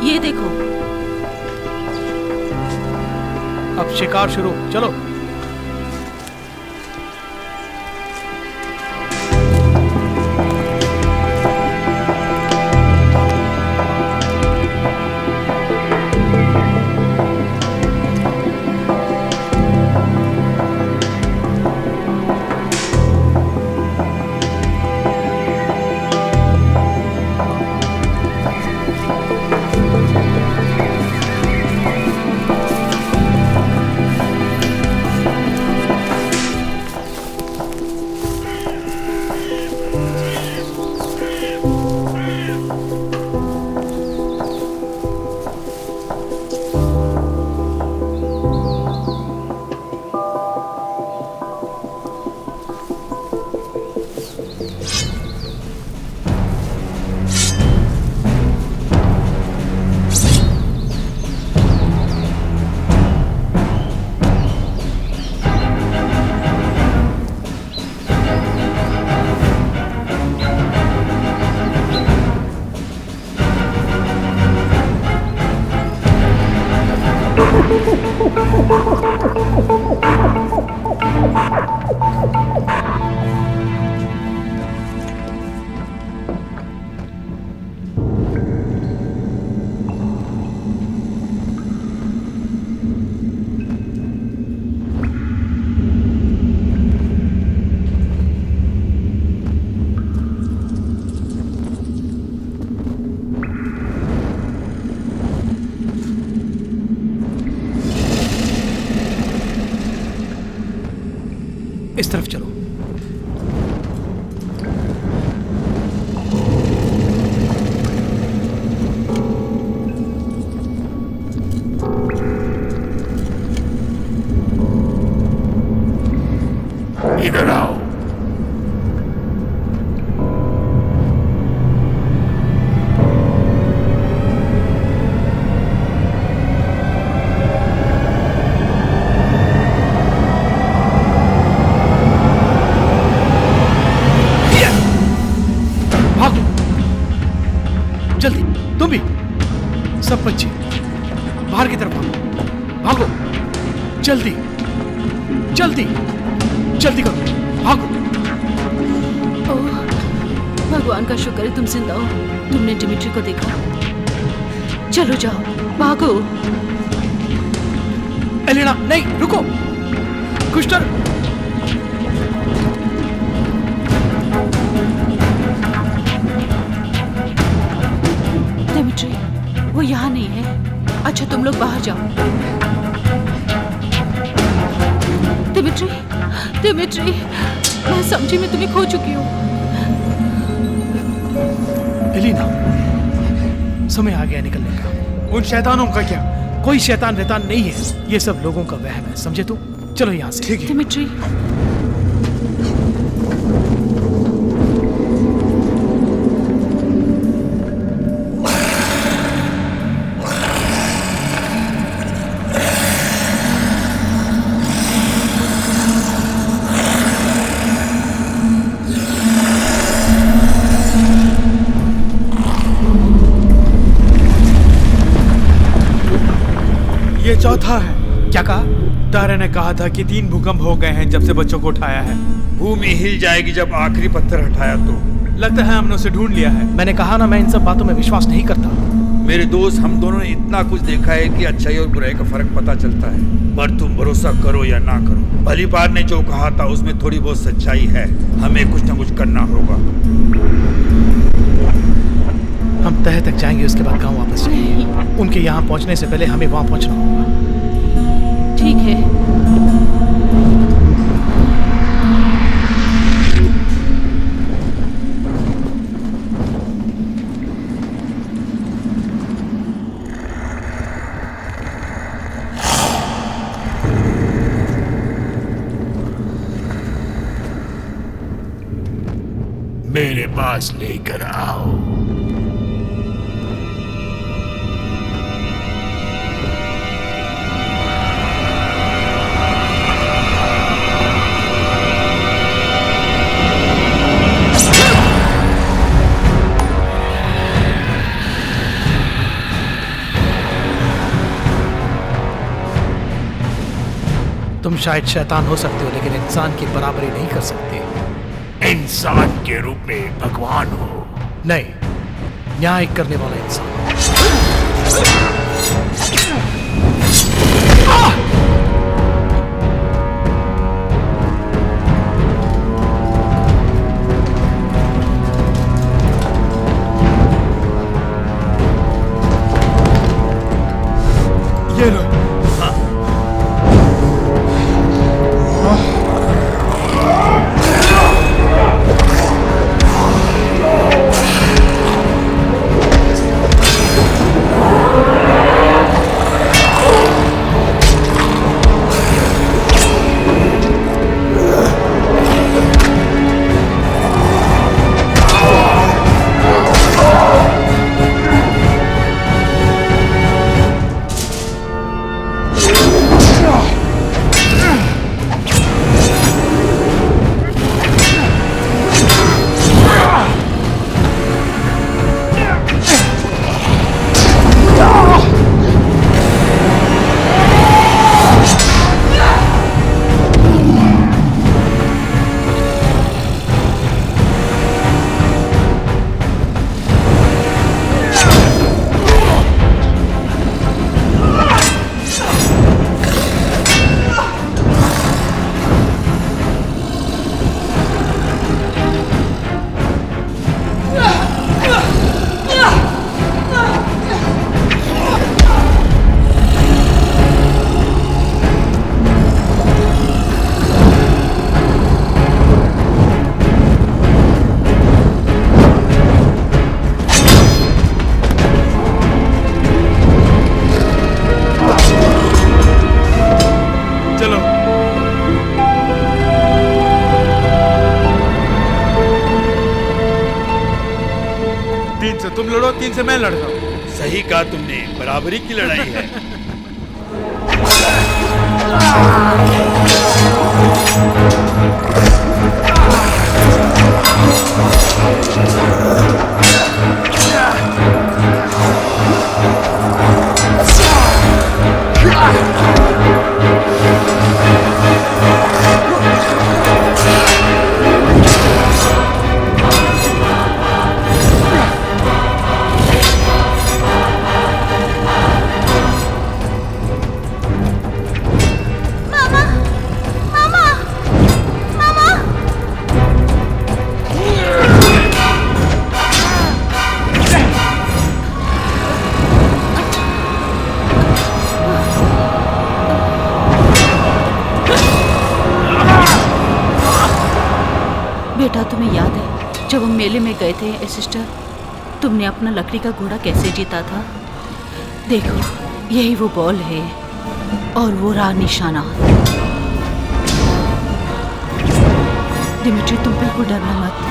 ये देखो। अब शिकार शुरू, चलो। इस तरफ चलो। इधर आओ। जल्दी, तुम भी, सब बच्चे बाहर की तरफ भागो, भागो, जल्दी, जल्दी, जल्दी करो, भागो। ओह, भगवान का शुक्र है तुम जिंदा हो। तुमने डिमिट्री को देखा। चलो जाओ, भागो। एलेना, नहीं, रुको। कुश्तर, डिमिट्री, वो यहाँ नहीं है। अच्छा तुम लोग बाहर जाओ। डिमिट्री, डिमिट्री, मैं समझी मैं तुम्हें खो चुकी हूँ। एलेना, समय आ गया निकलने का। उन शैतानों का क्या? कोई शैतान रहतान नहीं है, ये सब लोगों का वहम है, समझे तुम? चलो यहाँ से। ठीक है। डिमिट्री, ये चौथा है। क्या कहा? तारे ने कहा था कि 3 भूकंप हो गए हैं जब से बच्चों को उठाया है। भूमि हिल जाएगी जब आखिरी पत्थर हटाया तो। लगता है हमने उसे ढूंढ लिया है। मैंने कहा ना, मैं इन सब बातों में विश्वास नहीं करता। मेरे दोस्त, हम दोनों ने इतना कुछ देखा है कि अच्छाई और बुराई का फर्क पता चलता है। पर तुम भरोसा करो या ना करो, भलीपार ने जो कहा था उसमें थोड़ी बहुत सच्चाई है। हमें कुछ ना कुछ करना होगा। हम तह तक जाएंगे, उसके बाद गांव वापस जाएंगे। उनके यहाँ पहुंचने से पहले हमें वहां पहुंचना होगा। ठीक है। मेरे पास लेकर आओ। तुम शायद शैतान हो सकते हो, लेकिन इंसान की बराबरी नहीं कर सकते। इंसान के रूप में भगवान हो। नहीं, न्याय करने वाला इंसान। ये लो। तुम लड़ो, 3 से मैं लड़ता हूँ। सही कहा तुमने, बराबरी की लड़ाई है। बेटा, तुम्हें याद है जब हम मेले में गए थे सिस्टर, तुमने अपना लकड़ी का घोड़ा कैसे जीता था? देखो, यही वो बॉल है और वो रहा निशाना। दिमित्री, तुम बिल्कुल डरना मत।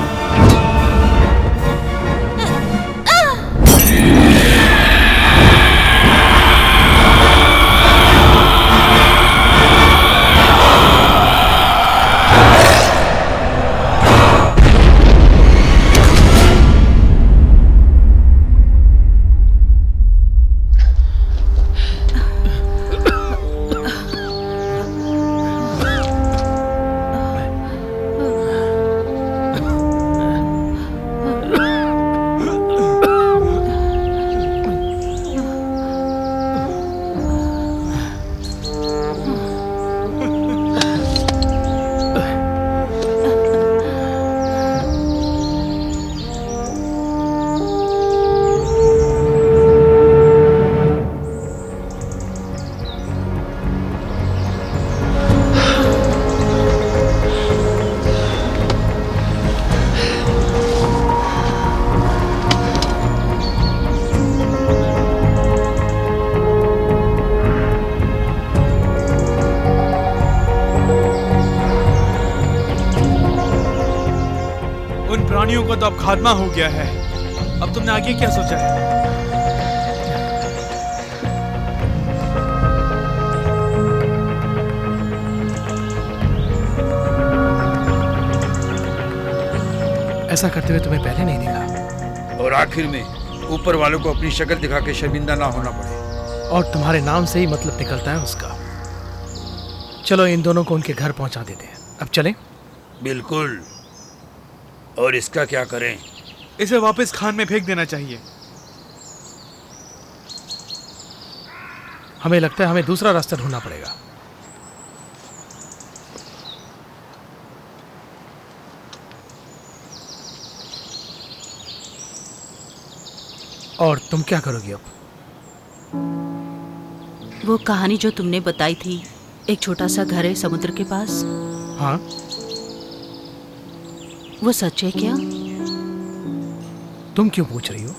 का तो अब खात्मा हो गया है। अब तुमने आगे क्या सोचा है? ऐसा करते हुए तुम्हें पहले नहीं देखा। और आखिर में ऊपर वालों को अपनी शक्ल दिखा के शर्मिंदा ना होना पड़े। और तुम्हारे नाम से ही मतलब निकलता है उसका। चलो इन दोनों को उनके घर पहुंचा देते हैं। अब चलें? बिल्कुल। और इसका क्या करें? इसे वापस खान में फेंक देना चाहिए। हमें लगता है हमें दूसरा रास्ता ढूंढना पड़ेगा। और तुम क्या करोगी अब? वो कहानी जो तुमने बताई थी, एक छोटा सा घर है समुद्र के पास, हाँ, वो सच है क्या? तुम क्यों पूछ रही हो?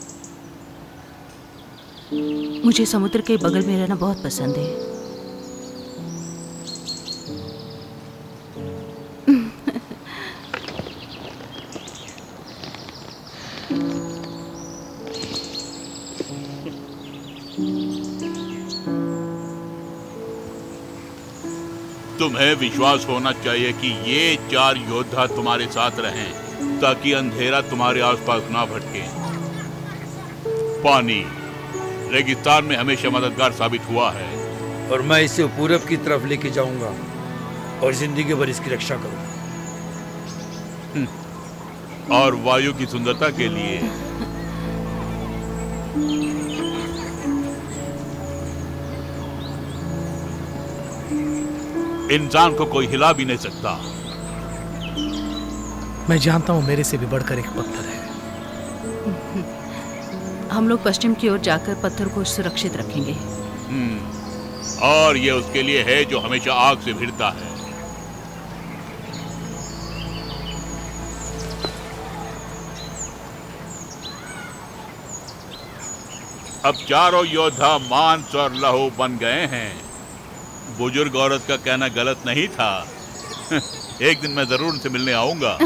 मुझे समुद्र के बगल में रहना बहुत पसंद है। तुम्हें विश्वास होना चाहिए कि ये 4 योद्धा तुम्हारे साथ रहें ताकि अंधेरा तुम्हारे आसपास ना भटके। पानी रेगिस्तान में हमेशा मददगार साबित हुआ है। और मैं इसे पूरब की तरफ लेके जाऊंगा और जिंदगी भर इसकी रक्षा करूंगा। और वायु की सुंदरता के लिए इंसान को कोई हिला भी नहीं सकता। मैं जानता हूं मेरे से भी बढ़कर एक पत्थर है। हम लोग पश्चिम की ओर जाकर पत्थर को सुरक्षित रखेंगे। और ये उसके लिए है जो हमेशा आग से भिड़ता है। अब चारों योद्धा मांस और लहू बन गए हैं। बुजुर्ग औरत का कहना गलत नहीं था। एक दिन मैं जरूर उनसे मिलने आऊंगा।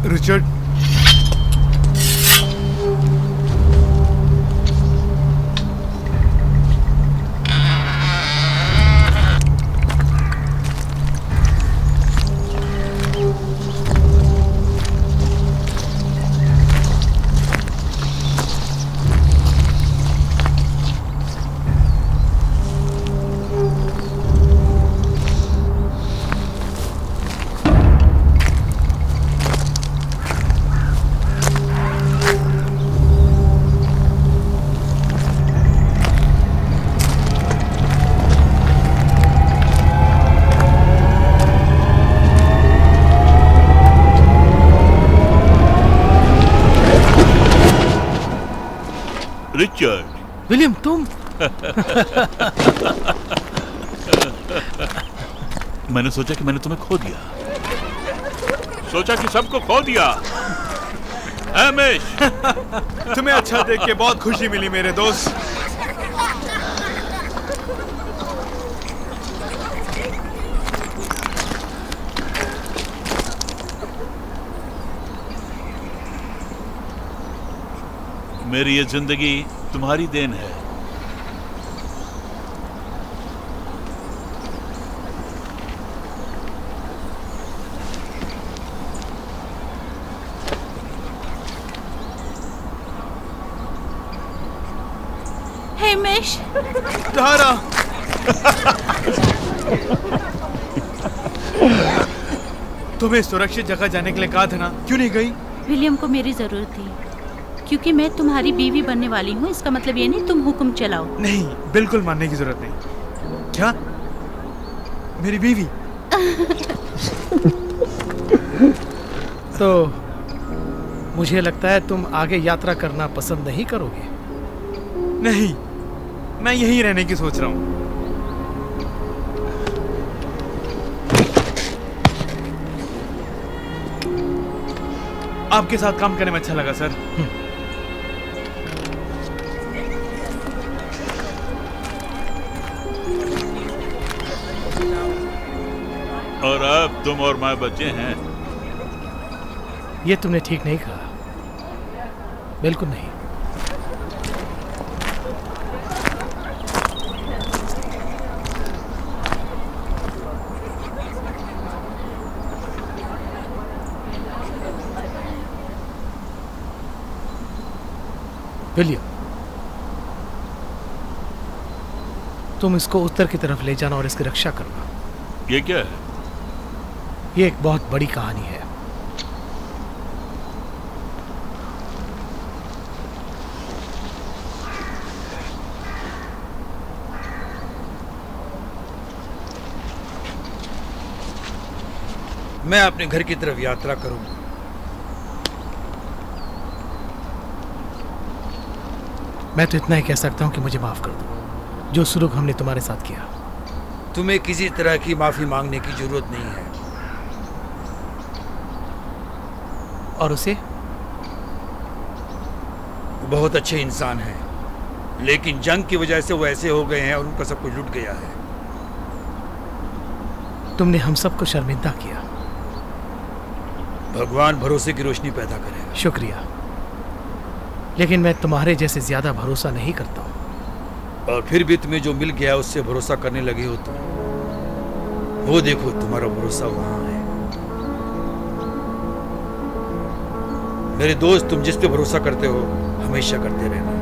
रिचर्ड, रिचर्ड, विलियम, तुम? मैंने सोचा कि मैंने तुम्हें खो दिया। सोचा कि सबको खो दिया। हैमिश, तुम्हें अच्छा देख के बहुत खुशी मिली मेरे दोस्त। मेरी ये जिंदगी तुम्हारी देन है। हेमिश, तारा, तुम्हें सुरक्षित जगह जाने के लिए कहा था ना, क्यों नहीं गई? विलियम को मेरी जरूरत थी क्योंकि मैं तुम्हारी बीवी बनने वाली हूँ। इसका मतलब ये नहीं तुम हुक्म चलाओ। नहीं, बिल्कुल मानने की जरूरत नहीं। क्या? मेरी बीवी? तो मुझे लगता है तुम आगे यात्रा करना पसंद नहीं करोगे। नहीं, मैं यहीं रहने की सोच रहा हूँ। आपके साथ काम करने में अच्छा लगा सर। और अब तुम और मैं बच्चे हैं। ये तुमने ठीक नहीं कहा, बिल्कुल नहीं। विलियम, तुम इसको उत्तर की तरफ ले जाना और इसकी रक्षा करना। ये क्या है? ये एक बहुत बड़ी कहानी है। मैं अपने घर की तरफ यात्रा करूंगा। मैं तो इतना ही कह सकता हूं कि मुझे माफ कर दो, जो सुलूक हमने तुम्हारे साथ किया। तुम्हें किसी तरह की माफी मांगने की जरूरत नहीं है। और उसे? वो बहुत अच्छे इंसान हैं, लेकिन जंग की वजह से वो ऐसे हो गए हैं और उनका सब कुछ लुट गया है। तुमने हम सबको शर्मिंदा किया। भगवान भरोसे की रोशनी पैदा करेगा। शुक्रिया, लेकिन मैं तुम्हारे जैसे ज्यादा भरोसा नहीं करता हूं। और फिर भी तुम्हें जो मिल गया उससे भरोसा करने लगे हो तुम। वो देखो, तुम्हारा भरोसा वहां है। मेरे दोस्त, तुम जिस पे भरोसा करते हो हमेशा करते रहना।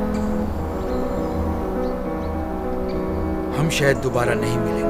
हम शायद दोबारा नहीं मिलेंगे।